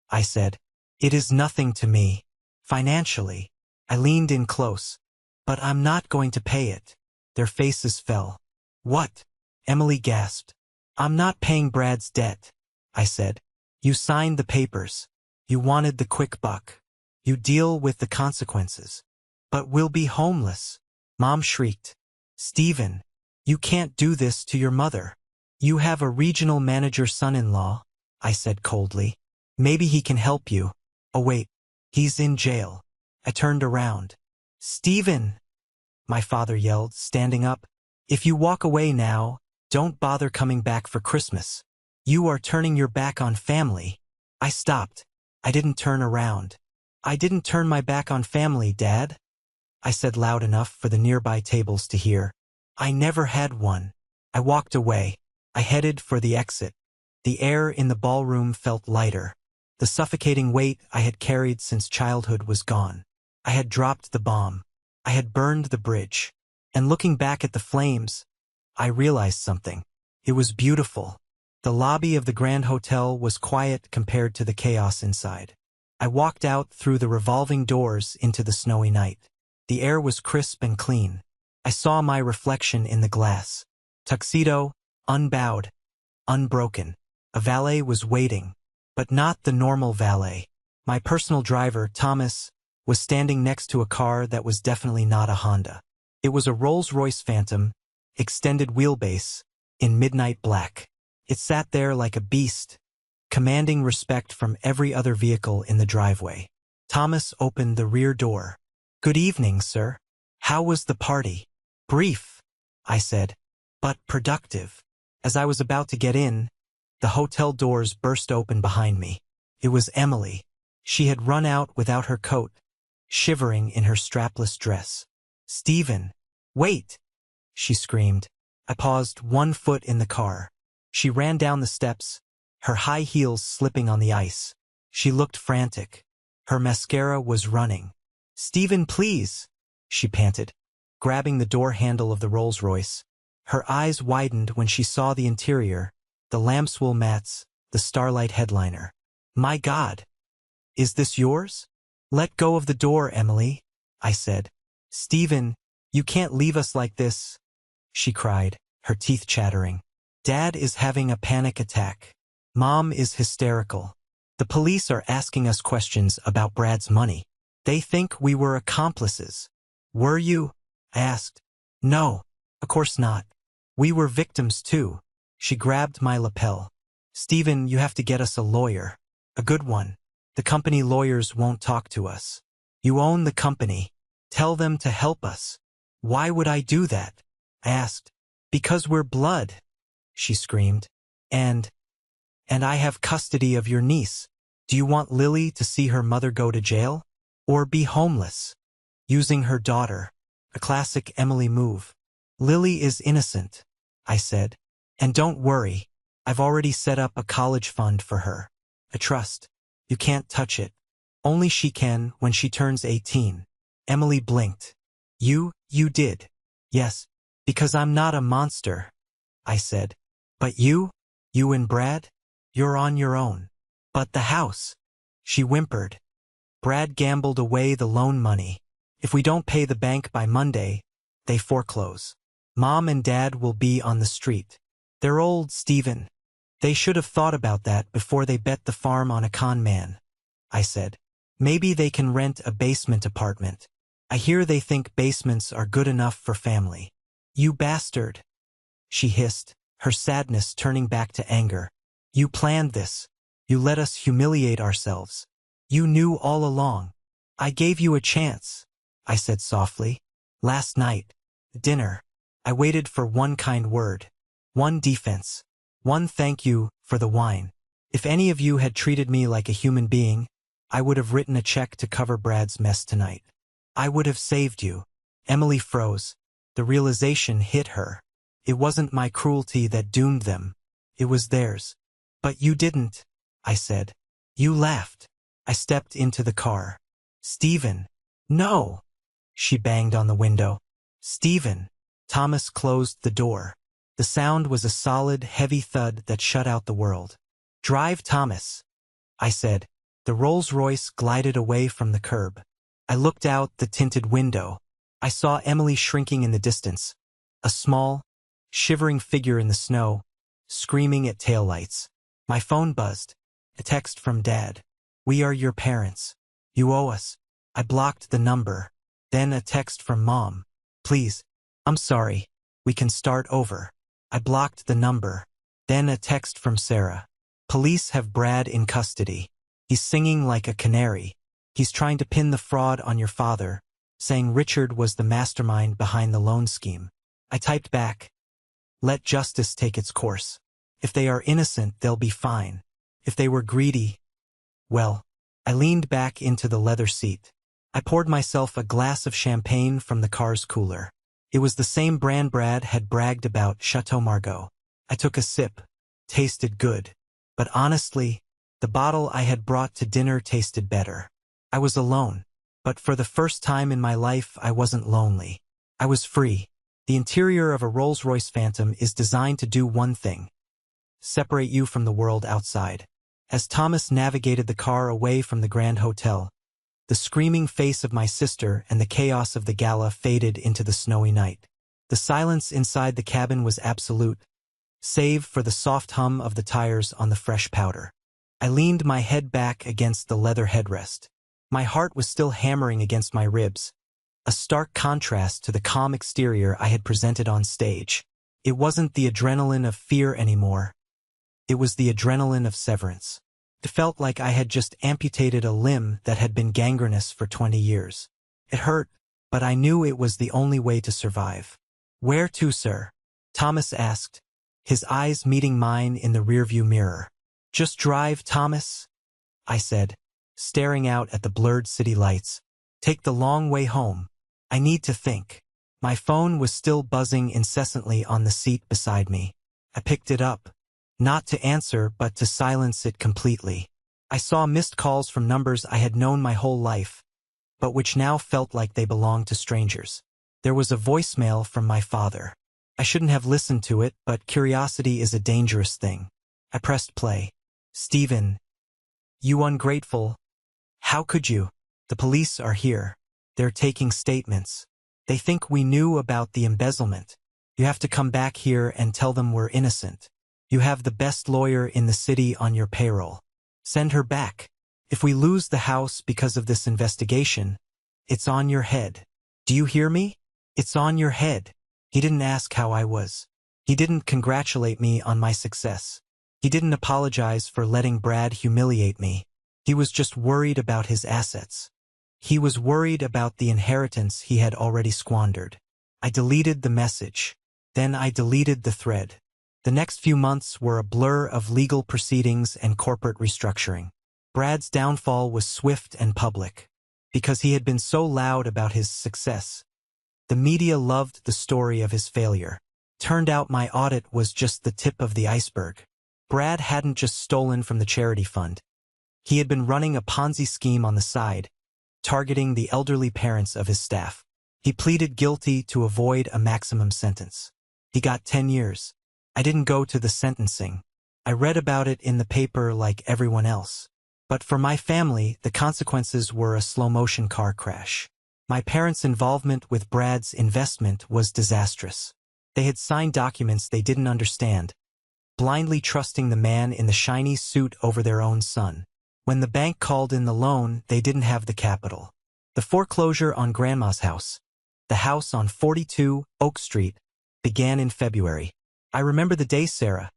I said. "It is nothing to me. Financially." I leaned in close. "But I'm not going to pay it." Their faces fell. "What?" Emily gasped. "I'm not paying Brad's debt," I said. "You signed the papers. You wanted the quick buck. You deal with the consequences." "But we'll be homeless," Mom shrieked. "Stephen, you can't do this to your mother." "You have a regional manager son-in-law," I said coldly. "Maybe he can help you." "Oh wait, he's in jail." I turned around. "Stephen," my father yelled, standing up. "If you walk away now, don't bother coming back for Christmas. You are turning your back on family." I stopped. I didn't turn around. "I didn't turn my back on family, Dad," I said loud enough for the nearby tables to hear. "I never had one." I walked away. I headed for the exit. The air in the ballroom felt lighter. The suffocating weight I had carried since childhood was gone. I had dropped the bomb. I had burned the bridge. And looking back at the flames, I realized something. It was beautiful. The lobby of the Grand Hotel was quiet compared to the chaos inside. I walked out through the revolving doors into the snowy night. The air was crisp and clean. I saw my reflection in the glass. Tuxedo, unbowed, unbroken. A valet was waiting, but not the normal valet. My personal driver, Thomas, was standing next to a car that was definitely not a Honda. It was a Rolls-Royce Phantom, extended wheelbase, in midnight black. It sat there like a beast, commanding respect from every other vehicle in the driveway. Thomas opened the rear door. "Good evening, sir. How was the party?" "Brief," I said, "but productive." As I was about to get in, the hotel doors burst open behind me. It was Emily. She had run out without her coat, shivering in her strapless dress. "Stephen, wait!" she screamed. I paused 1 foot in the car. She ran down the steps, her high heels slipping on the ice. She looked frantic. Her mascara was running. "Stephen, please," she panted, grabbing the door handle of the Rolls-Royce. Her eyes widened when she saw the interior, the lambswool mats, the starlight headliner. "My God! Is this yours?" "Let go of the door, Emily," I said. "Stephen, you can't leave us like this," she cried, her teeth chattering. "Dad is having a panic attack. Mom is hysterical. The police are asking us questions about Brad's money. They think we were accomplices." "Were you?" I asked. "No, of course not. We were victims too." She grabbed my lapel. "Stephen, you have to get us a lawyer. A good one. The company lawyers won't talk to us. You own the company. Tell them to help us." "Why would I do that?" I asked. "Because we're blood," she screamed. And I have custody of your niece. Do you want Lily to see her mother go to jail? Or be homeless? Using her daughter. A classic Emily move. "Lily is innocent," I said. "And don't worry, I've already set up a college fund for her. A trust. You can't touch it. Only she can when she turns 18. Emily blinked. You did." "Yes, because I'm not a monster," I said. "But you and Brad, you're on your own." "But the house," she whimpered. "Brad gambled away the loan money. If we don't pay the bank by Monday, they foreclose. Mom and Dad will be on the street. They're old, Stephen. They should have thought about that before they bet the farm on a con man," I said. "Maybe they can rent a basement apartment. I hear they think basements are good enough for family." "You bastard," she hissed, her sadness turning back to anger. "You planned this. You let us humiliate ourselves. You knew all along." "I gave you a chance," I said softly. "Last night. Dinner. I waited for one kind word. One defense. One thank you for the wine. If any of you had treated me like a human being, I would have written a check to cover Brad's mess tonight. I would have saved you." Emily froze. The realization hit her. It wasn't my cruelty that doomed them. It was theirs. "But you didn't," I said. "You laughed." I stepped into the car. "Stephen." "No." She banged on the window. "Stephen." Thomas closed the door. The sound was a solid, heavy thud that shut out the world. "Drive, Thomas," I said. The Rolls-Royce glided away from the curb. I looked out the tinted window. I saw Emily shrinking in the distance, a small, shivering figure in the snow, screaming at taillights. My phone buzzed. A text from Dad. "We are your parents. You owe us." I blocked the number. Then a text from Mom. "Please, I'm sorry. We can start over." I blocked the number. Then a text from Sarah. "Police have Brad in custody. He's singing like a canary. He's trying to pin the fraud on your father, saying Richard was the mastermind behind the loan scheme." I typed back, "Let justice take its course. If they are innocent, they'll be fine. If they were greedy, well." I leaned back into the leather seat. I poured myself a glass of champagne from the car's cooler. It was the same brand Brad had bragged about, Chateau Margaux. I took a sip. Tasted good. But honestly, the bottle I had brought to dinner tasted better. I was alone. But for the first time in my life, I wasn't lonely. I was free. The interior of a Rolls-Royce Phantom is designed to do one thing: separate you from the world outside. As Thomas navigated the car away from the Grand Hotel, the screaming face of my sister and the chaos of the gala faded into the snowy night. The silence inside the cabin was absolute, save for the soft hum of the tires on the fresh powder. I leaned my head back against the leather headrest. My heart was still hammering against my ribs, a stark contrast to the calm exterior I had presented on stage. It wasn't the adrenaline of fear anymore. It was the adrenaline of severance. It felt like I had just amputated a limb that had been gangrenous for 20 years. It hurt, but I knew it was the only way to survive. "Where to, sir?" Thomas asked, his eyes meeting mine in the rearview mirror. "Just drive, Thomas," I said, staring out at the blurred city lights. "Take the long way home. I need to think." My phone was still buzzing incessantly on the seat beside me. I picked it up, not to answer but to silence it completely. I saw missed calls from numbers I had known my whole life, but which now felt like they belonged to strangers. There was a voicemail from my father. I shouldn't have listened to it, but curiosity is a dangerous thing. I pressed play. "Stephen, you ungrateful. How could you? The police are here. They're taking statements. They think we knew about the embezzlement. You have to come back here and tell them we're innocent. You have the best lawyer in the city on your payroll. Send her back. If we lose the house because of this investigation, it's on your head. Do you hear me? It's on your head." He didn't ask how I was. He didn't congratulate me on my success. He didn't apologize for letting Brad humiliate me. He was just worried about his assets. He was worried about the inheritance he had already squandered. I deleted the message. Then I deleted the thread. The next few months were a blur of legal proceedings and corporate restructuring. Brad's downfall was swift and public. Because he had been so loud about his success, the media loved the story of his failure. Turned out my audit was just the tip of the iceberg. Brad hadn't just stolen from the charity fund. He had been running a Ponzi scheme on the side, targeting the elderly parents of his staff. He pleaded guilty to avoid a maximum sentence. He got 10 years. I didn't go to the sentencing. I read about it in the paper like everyone else. But for my family, the consequences were a slow-motion car crash. My parents' involvement with Brad's investment was disastrous. They had signed documents they didn't understand, blindly trusting the man in the shiny suit over their own son. When the bank called in the loan, they didn't have the capital. The foreclosure on Grandma's house, the house on 42 Oak Street, began in February. I remember the day Sarah,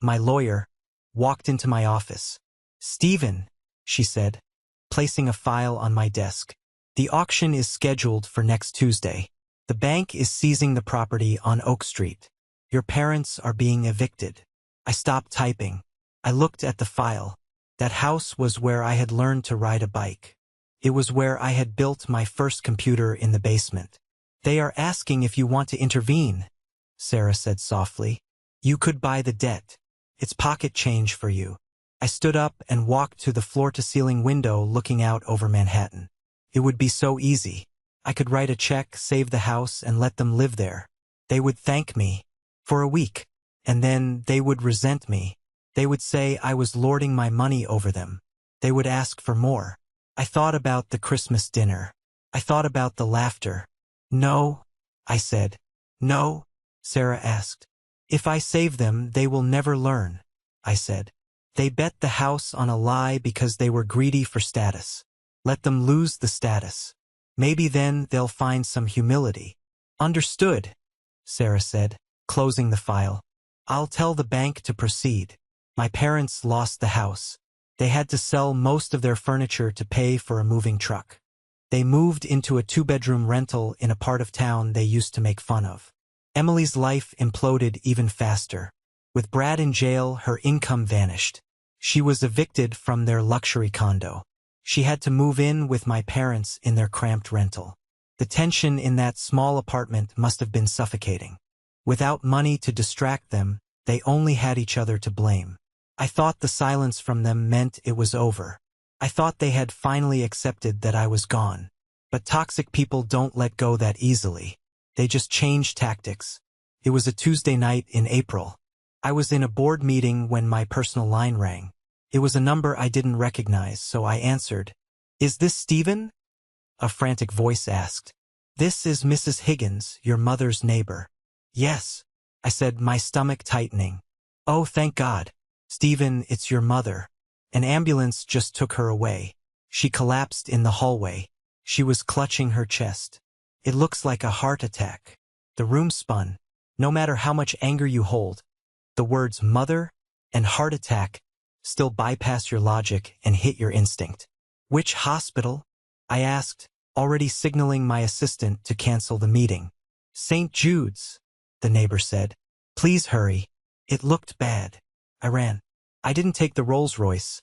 my lawyer, walked into my office. "Stephen," she said, placing a file on my desk. "The auction is scheduled for next Tuesday. The bank is seizing the property on Oak Street. Your parents are being evicted." I stopped typing. I looked at the file. That house was where I had learned to ride a bike. It was where I had built my first computer in the basement. "They are asking if you want to intervene," Sarah said softly. "You could buy the debt. It's pocket change for you." I stood up and walked to the floor-to-ceiling window looking out over Manhattan. It would be so easy. I could write a check, save the house, and let them live there. They would thank me for a week, and then they would resent me. They would say I was lording my money over them. They would ask for more. I thought about the Christmas dinner. I thought about the laughter. "No," I said. "No?" Sarah asked. "If I save them, they will never learn," I said. "They bet the house on a lie because they were greedy for status. Let them lose the status. Maybe then they'll find some humility." "Understood," Sarah said, closing the file. "I'll tell the bank to proceed." My parents lost the house. They had to sell most of their furniture to pay for a moving truck. They moved into a 2-bedroom rental in a part of town they used to make fun of. Emily's life imploded even faster. With Brad in jail, her income vanished. She was evicted from their luxury condo. She had to move in with my parents in their cramped rental. The tension in that small apartment must have been suffocating. Without money to distract them, they only had each other to blame. I thought the silence from them meant it was over. I thought they had finally accepted that I was gone. But toxic people don't let go that easily. They just change tactics. It was a Tuesday night in April. I was in a board meeting when my personal line rang. It was a number I didn't recognize, so I answered. "Is this Stephen?" A frantic voice asked. "This is Mrs. Higgins, your mother's neighbor." "Yes," I said, my stomach tightening. "Oh, thank God. Stephen, it's your mother. An ambulance just took her away. She collapsed in the hallway. She was clutching her chest. It looks like a heart attack." The room spun. No matter how much anger you hold, the words mother and heart attack still bypass your logic and hit your instinct. "Which hospital?" I asked, already signaling my assistant to cancel the meeting. "St. Jude's," the neighbor said. "Please hurry." It looked bad. I ran. I didn't take the Rolls-Royce.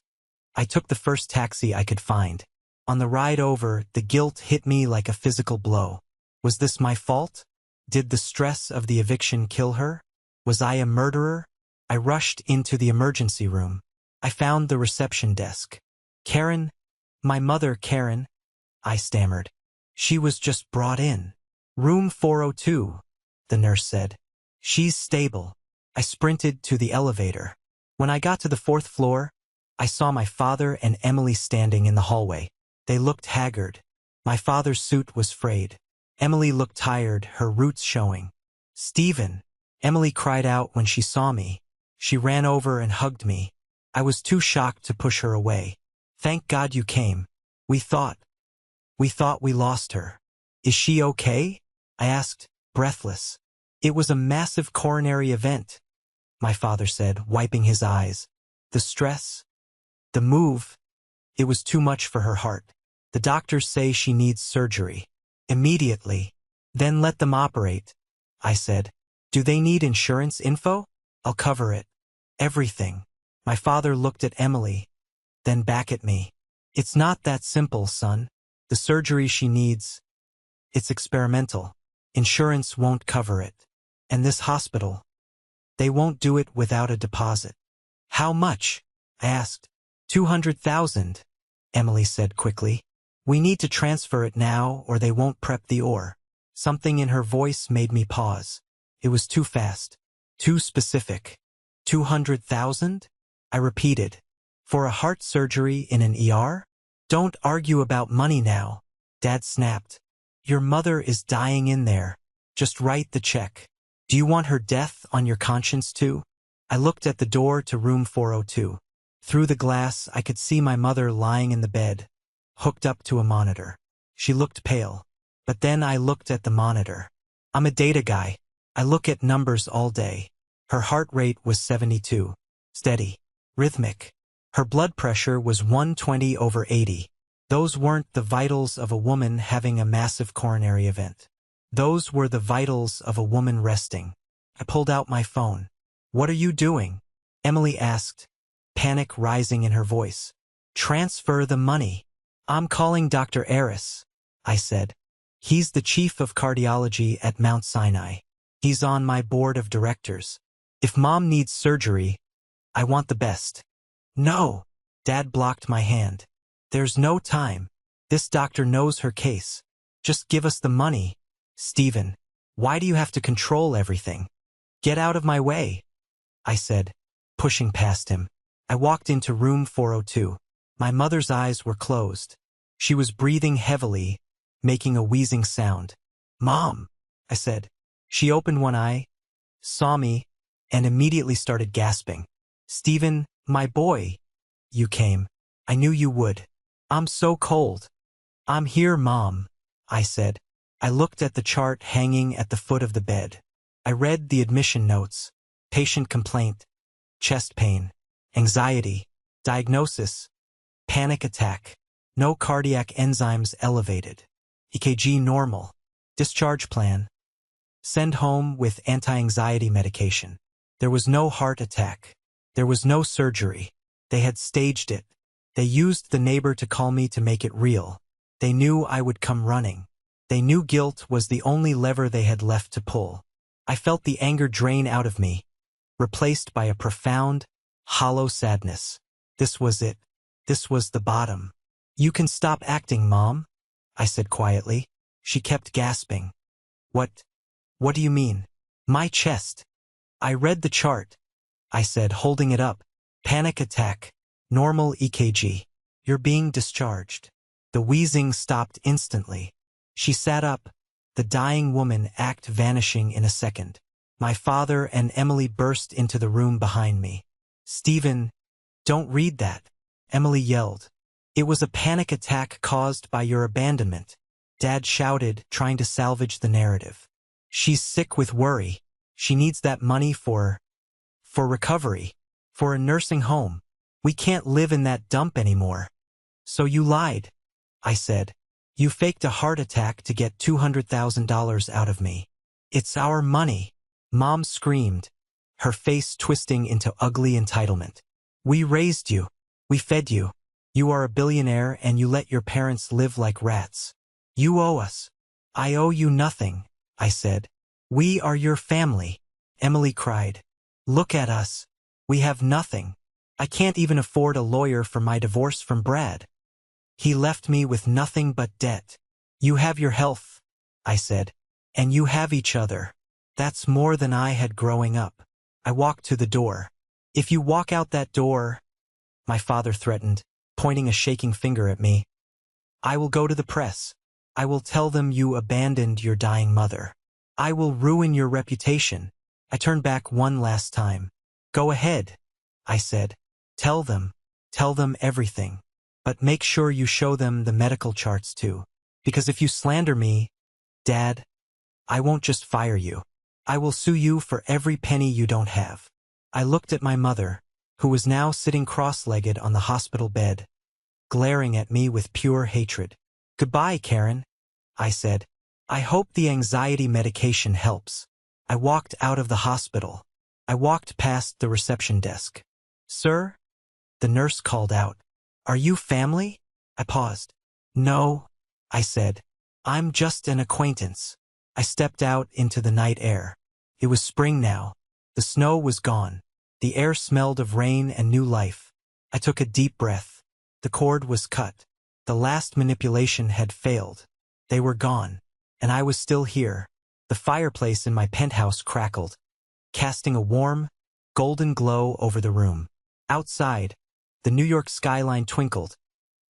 I took the first taxi I could find. On the ride over, the guilt hit me like a physical blow. Was this my fault? Did the stress of the eviction kill her? Was I a murderer? I rushed into the emergency room. I found the reception desk. "Karen? My mother, Karen?" I stammered. "She was just brought in. Room 402, the nurse said. "She's stable." I sprinted to the elevator. When I got to the 4th floor, I saw my father and Emily standing in the hallway. They looked haggard. My father's suit was frayed. Emily looked tired, her roots showing. "Stephen!" Emily cried out when she saw me. She ran over and hugged me. I was too shocked to push her away. "Thank God you came. We thought we lost her." "Is she okay?" I asked, breathless. "It was a massive coronary event," my father said, wiping his eyes. "The stress, the move, it was too much for her heart. The doctors say she needs surgery. Immediately. Then let them operate," I said. "Do they need insurance info? I'll cover it." "Everything." My father looked at Emily, then back at me. "It's not that simple, son. The surgery she needs, it's experimental. Insurance won't cover it. And this hospital, they won't do it without a deposit." "How much?" I asked. 200,000, Emily said quickly. "We need to transfer it now or they won't prep the ore." Something in her voice made me pause. It was too fast, too specific. 200,000? I repeated. "For a heart surgery in an ER? Don't argue about money now," Dad snapped. "Your mother is dying in there. Just write the check. Do you want her death on your conscience too?" I looked at the door to room 402. Through the glass, I could see my mother lying in the bed, hooked up to a monitor. She looked pale. But then I looked at the monitor. I'm a data guy. I look at numbers all day. Her heart rate was 72. Steady. Rhythmic. Her blood pressure was 120/80. Those weren't the vitals of a woman having a massive coronary event. Those were the vitals of a woman resting. I pulled out my phone. "What are you doing?" Emily asked, panic rising in her voice. "Transfer the money." "I'm calling Dr. Aris," I said. "He's the chief of cardiology at Mount Sinai. He's on my board of directors. If Mom needs surgery, I want the best." "No." Dad blocked my hand. "There's no time. This doctor knows her case. Just give us the money." "Stephen, why do you have to control everything?" "Get out of my way," I said, pushing past him. I walked into room 402. My mother's eyes were closed. She was breathing heavily, making a wheezing sound. "Mom," I said. She opened one eye, saw me, and immediately started gasping. "Stephen, my boy, you came. I knew you would. I'm so cold." "I'm here, Mom," I said. I looked at the chart hanging at the foot of the bed. I read the admission notes. Patient complaint, chest pain, anxiety, diagnosis, panic attack, no cardiac enzymes elevated, EKG normal, discharge plan, send home with anti-anxiety medication. There was no heart attack. There was no surgery. They had staged it. They used the neighbor to call me to make it real. They knew I would come running. They knew guilt was the only lever they had left to pull. I felt the anger drain out of me, replaced by a profound, Hollow sadness. This was it. This was the bottom. You can stop acting, Mom, I said quietly. She kept gasping. What do you mean? My chest. I read the chart, I said, holding it up. Panic attack. Normal EKG. You're being discharged. The wheezing stopped instantly. She sat up, the dying woman act vanishing in a second. My father and Emily burst into the room behind me. Stephen, don't read that, Emily yelled. It was a panic attack caused by your abandonment, Dad shouted, trying to salvage the narrative. She's sick with worry. She needs that money for recovery, for a nursing home. We can't live in that dump anymore. So you lied, I said. You faked a heart attack to get $200,000 out of me. It's our money, Mom screamed, her face twisting into ugly entitlement. We raised you. We fed you. You are a billionaire and you let your parents live like rats. You owe us. I owe you nothing, I said. We are your family, Emily cried. Look at us. We have nothing. I can't even afford a lawyer for my divorce from Brad. He left me with nothing but debt. You have your health, I said, and you have each other. That's more than I had growing up. I walked to the door. If you walk out that door, my father threatened, pointing a shaking finger at me, I will go to the press. I will tell them you abandoned your dying mother. I will ruin your reputation. I turned back one last time. Go ahead, I said. Tell them everything. But make sure you show them the medical charts too. Because if you slander me, Dad, I won't just fire you. I will sue you for every penny you don't have. I looked at my mother, who was now sitting cross-legged on the hospital bed, glaring at me with pure hatred. Goodbye, Karen, I said. I hope the anxiety medication helps. I walked out of the hospital. I walked past the reception desk. Sir? The nurse called out. Are you family? I paused. No, I said. I'm just an acquaintance. I stepped out into the night air. It was spring now. The snow was gone. The air smelled of rain and new life. I took a deep breath. The cord was cut. The last manipulation had failed. They were gone. And I was still here. The fireplace in my penthouse crackled, casting a warm, golden glow over the room. Outside, the New York skyline twinkled,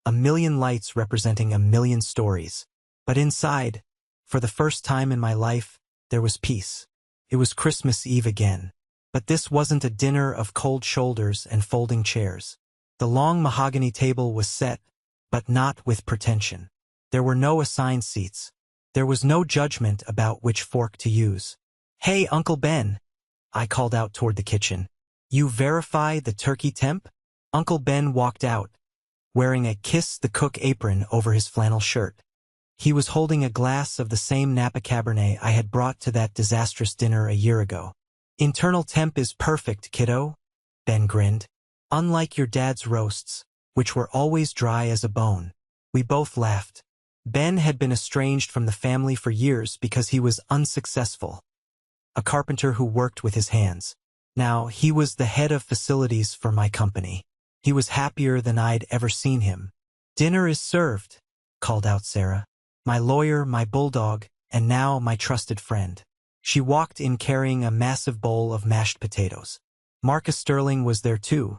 a million lights representing a million stories. But inside, for the first time in my life, there was peace. It was Christmas Eve again. But this wasn't a dinner of cold shoulders and folding chairs. The long mahogany table was set, but not with pretension. There were no assigned seats. There was no judgment about which fork to use. Hey, Uncle Ben, I called out toward the kitchen. You verify the turkey temp? Uncle Ben walked out, wearing a Kiss the Cook apron over his flannel shirt. He was holding a glass of the same Napa Cabernet I had brought to that disastrous dinner a year ago. Internal temp is perfect, kiddo, Ben grinned. Unlike your dad's roasts, which were always dry as a bone. We both laughed. Ben had been estranged from the family for years because he was unsuccessful. A carpenter who worked with his hands. Now, he was the head of facilities for my company. He was happier than I'd ever seen him. Dinner is served, called out Sarah. My lawyer, my bulldog, and now my trusted friend. She walked in carrying a massive bowl of mashed potatoes. Marcus Sterling was there too,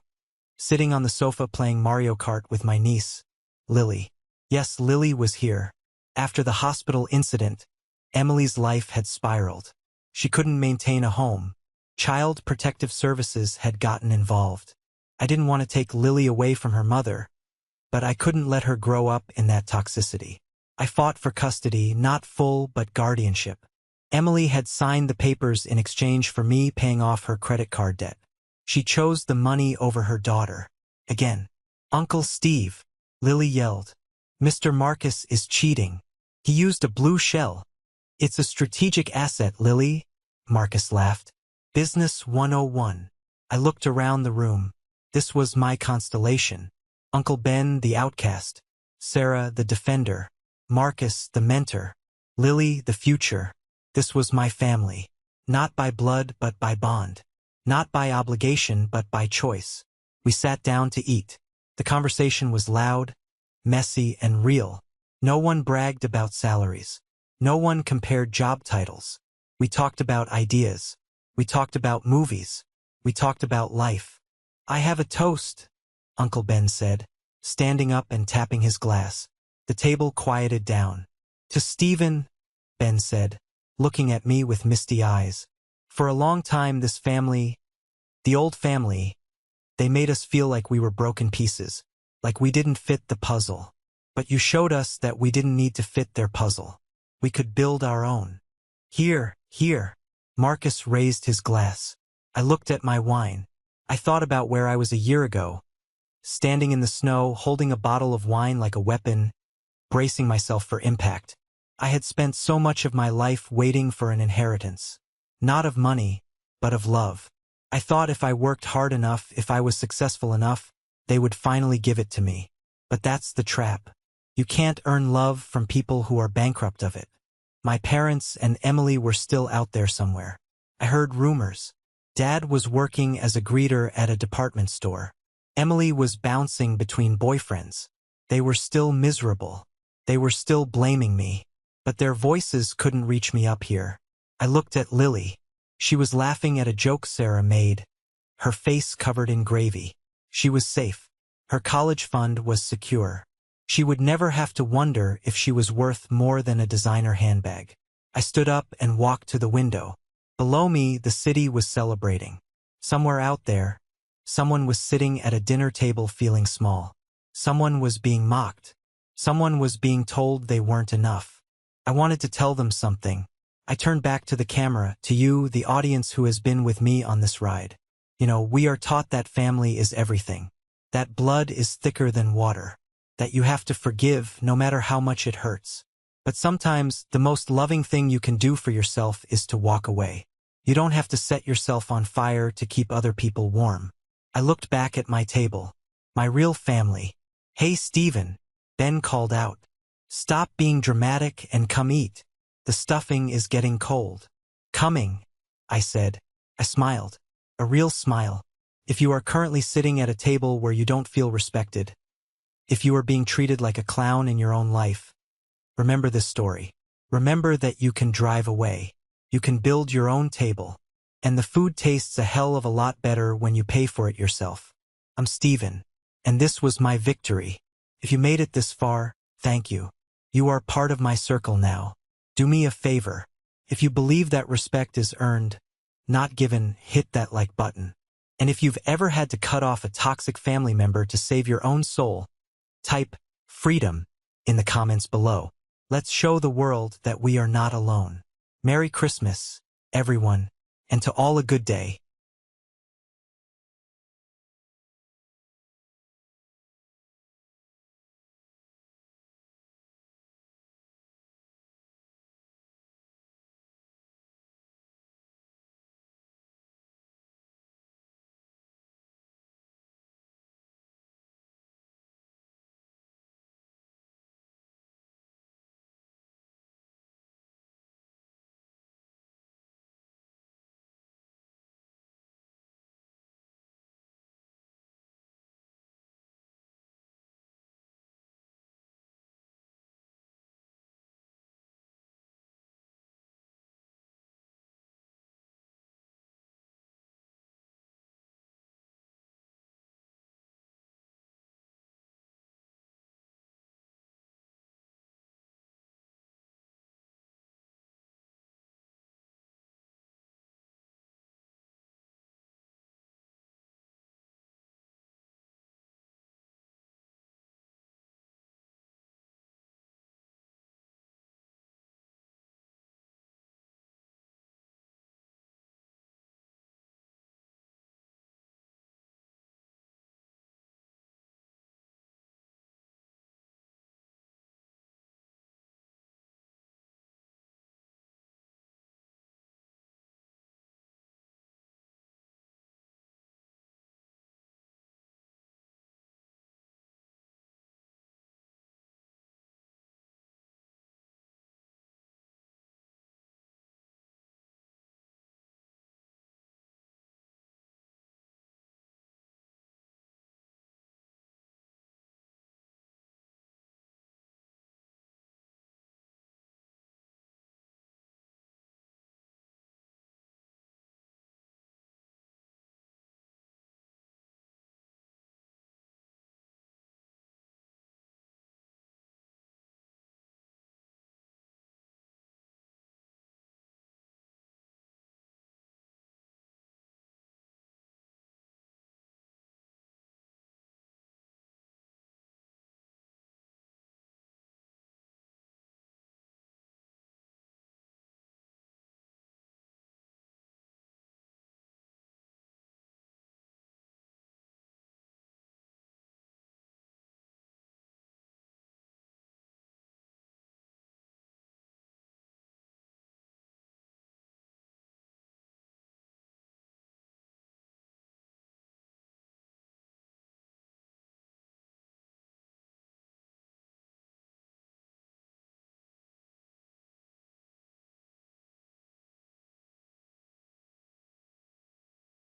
sitting on the sofa playing Mario Kart with my niece, Lily. Yes, Lily was here. After the hospital incident, Emily's life had spiraled. She couldn't maintain a home. Child Protective Services had gotten involved. I didn't want to take Lily away from her mother, but I couldn't let her grow up in that toxicity. I fought for custody, not full but guardianship. Emily had signed the papers in exchange for me paying off her credit card debt. She chose the money over her daughter. Again. Uncle Steve, Lily yelled. Mr. Marcus is cheating. He used a blue shell. It's a strategic asset, Lily, Marcus laughed. Business 101. I looked around the room. This was my constellation. Uncle Ben, the outcast. Sarah, the defender. Marcus, the mentor. Lily, the future. This was my family. Not by blood, but by bond. Not by obligation, but by choice. We sat down to eat. The conversation was loud, messy, and real. No one bragged about salaries. No one compared job titles. We talked about ideas. We talked about movies. We talked about life. "I have a toast," Uncle Ben said, standing up and tapping his glass. The table quieted down. "To Stephen," Ben said, looking at me with misty eyes. "For a long time this family, the old family, they made us feel like we were broken pieces, like we didn't fit the puzzle. But you showed us that we didn't need to fit their puzzle. We could build our own." "Here, here." Marcus raised his glass. I looked at my wine. I thought about where I was a year ago, standing in the snow, holding a bottle of wine like a weapon, bracing myself for impact. I had spent so much of my life waiting for an inheritance. Not of money, but of love. I thought if I worked hard enough, if I was successful enough, they would finally give it to me. But that's the trap. You can't earn love from people who are bankrupt of it. My parents and Emily were still out there somewhere. I heard rumors. Dad was working as a greeter at a department store. Emily was bouncing between boyfriends. They were still miserable. They were still blaming me. But their voices couldn't reach me up here. I looked at Lily. She was laughing at a joke Sarah made, her face covered in gravy. She was safe. Her college fund was secure. She would never have to wonder if she was worth more than a designer handbag. I stood up and walked to the window. Below me, the city was celebrating. Somewhere out there, someone was sitting at a dinner table feeling small. Someone was being mocked. Someone was being told they weren't enough. I wanted to tell them something. I turned back to the camera, to you, the audience who has been with me on this ride. We are taught that family is everything. That blood is thicker than water. That you have to forgive no matter how much it hurts. But sometimes the most loving thing you can do for yourself is to walk away. You don't have to set yourself on fire to keep other people warm. I looked back at my table. My real family. "Hey, Stephen," Ben called out. "Stop being dramatic and come eat. The stuffing is getting cold." "Coming," I said. I smiled. A real smile. If you are currently sitting at a table where you don't feel respected, if you are being treated like a clown in your own life, remember this story. Remember that you can drive away. You can build your own table. And the food tastes a hell of a lot better when you pay for it yourself. I'm Stephen. And this was my victory. If you made it this far, thank you. You are part of my circle now. Do me a favor. If you believe that respect is earned, not given, hit that like button. And if you've ever had to cut off a toxic family member to save your own soul, type freedom in the comments below. Let's show the world that we are not alone. Merry Christmas, everyone, and to all a good day.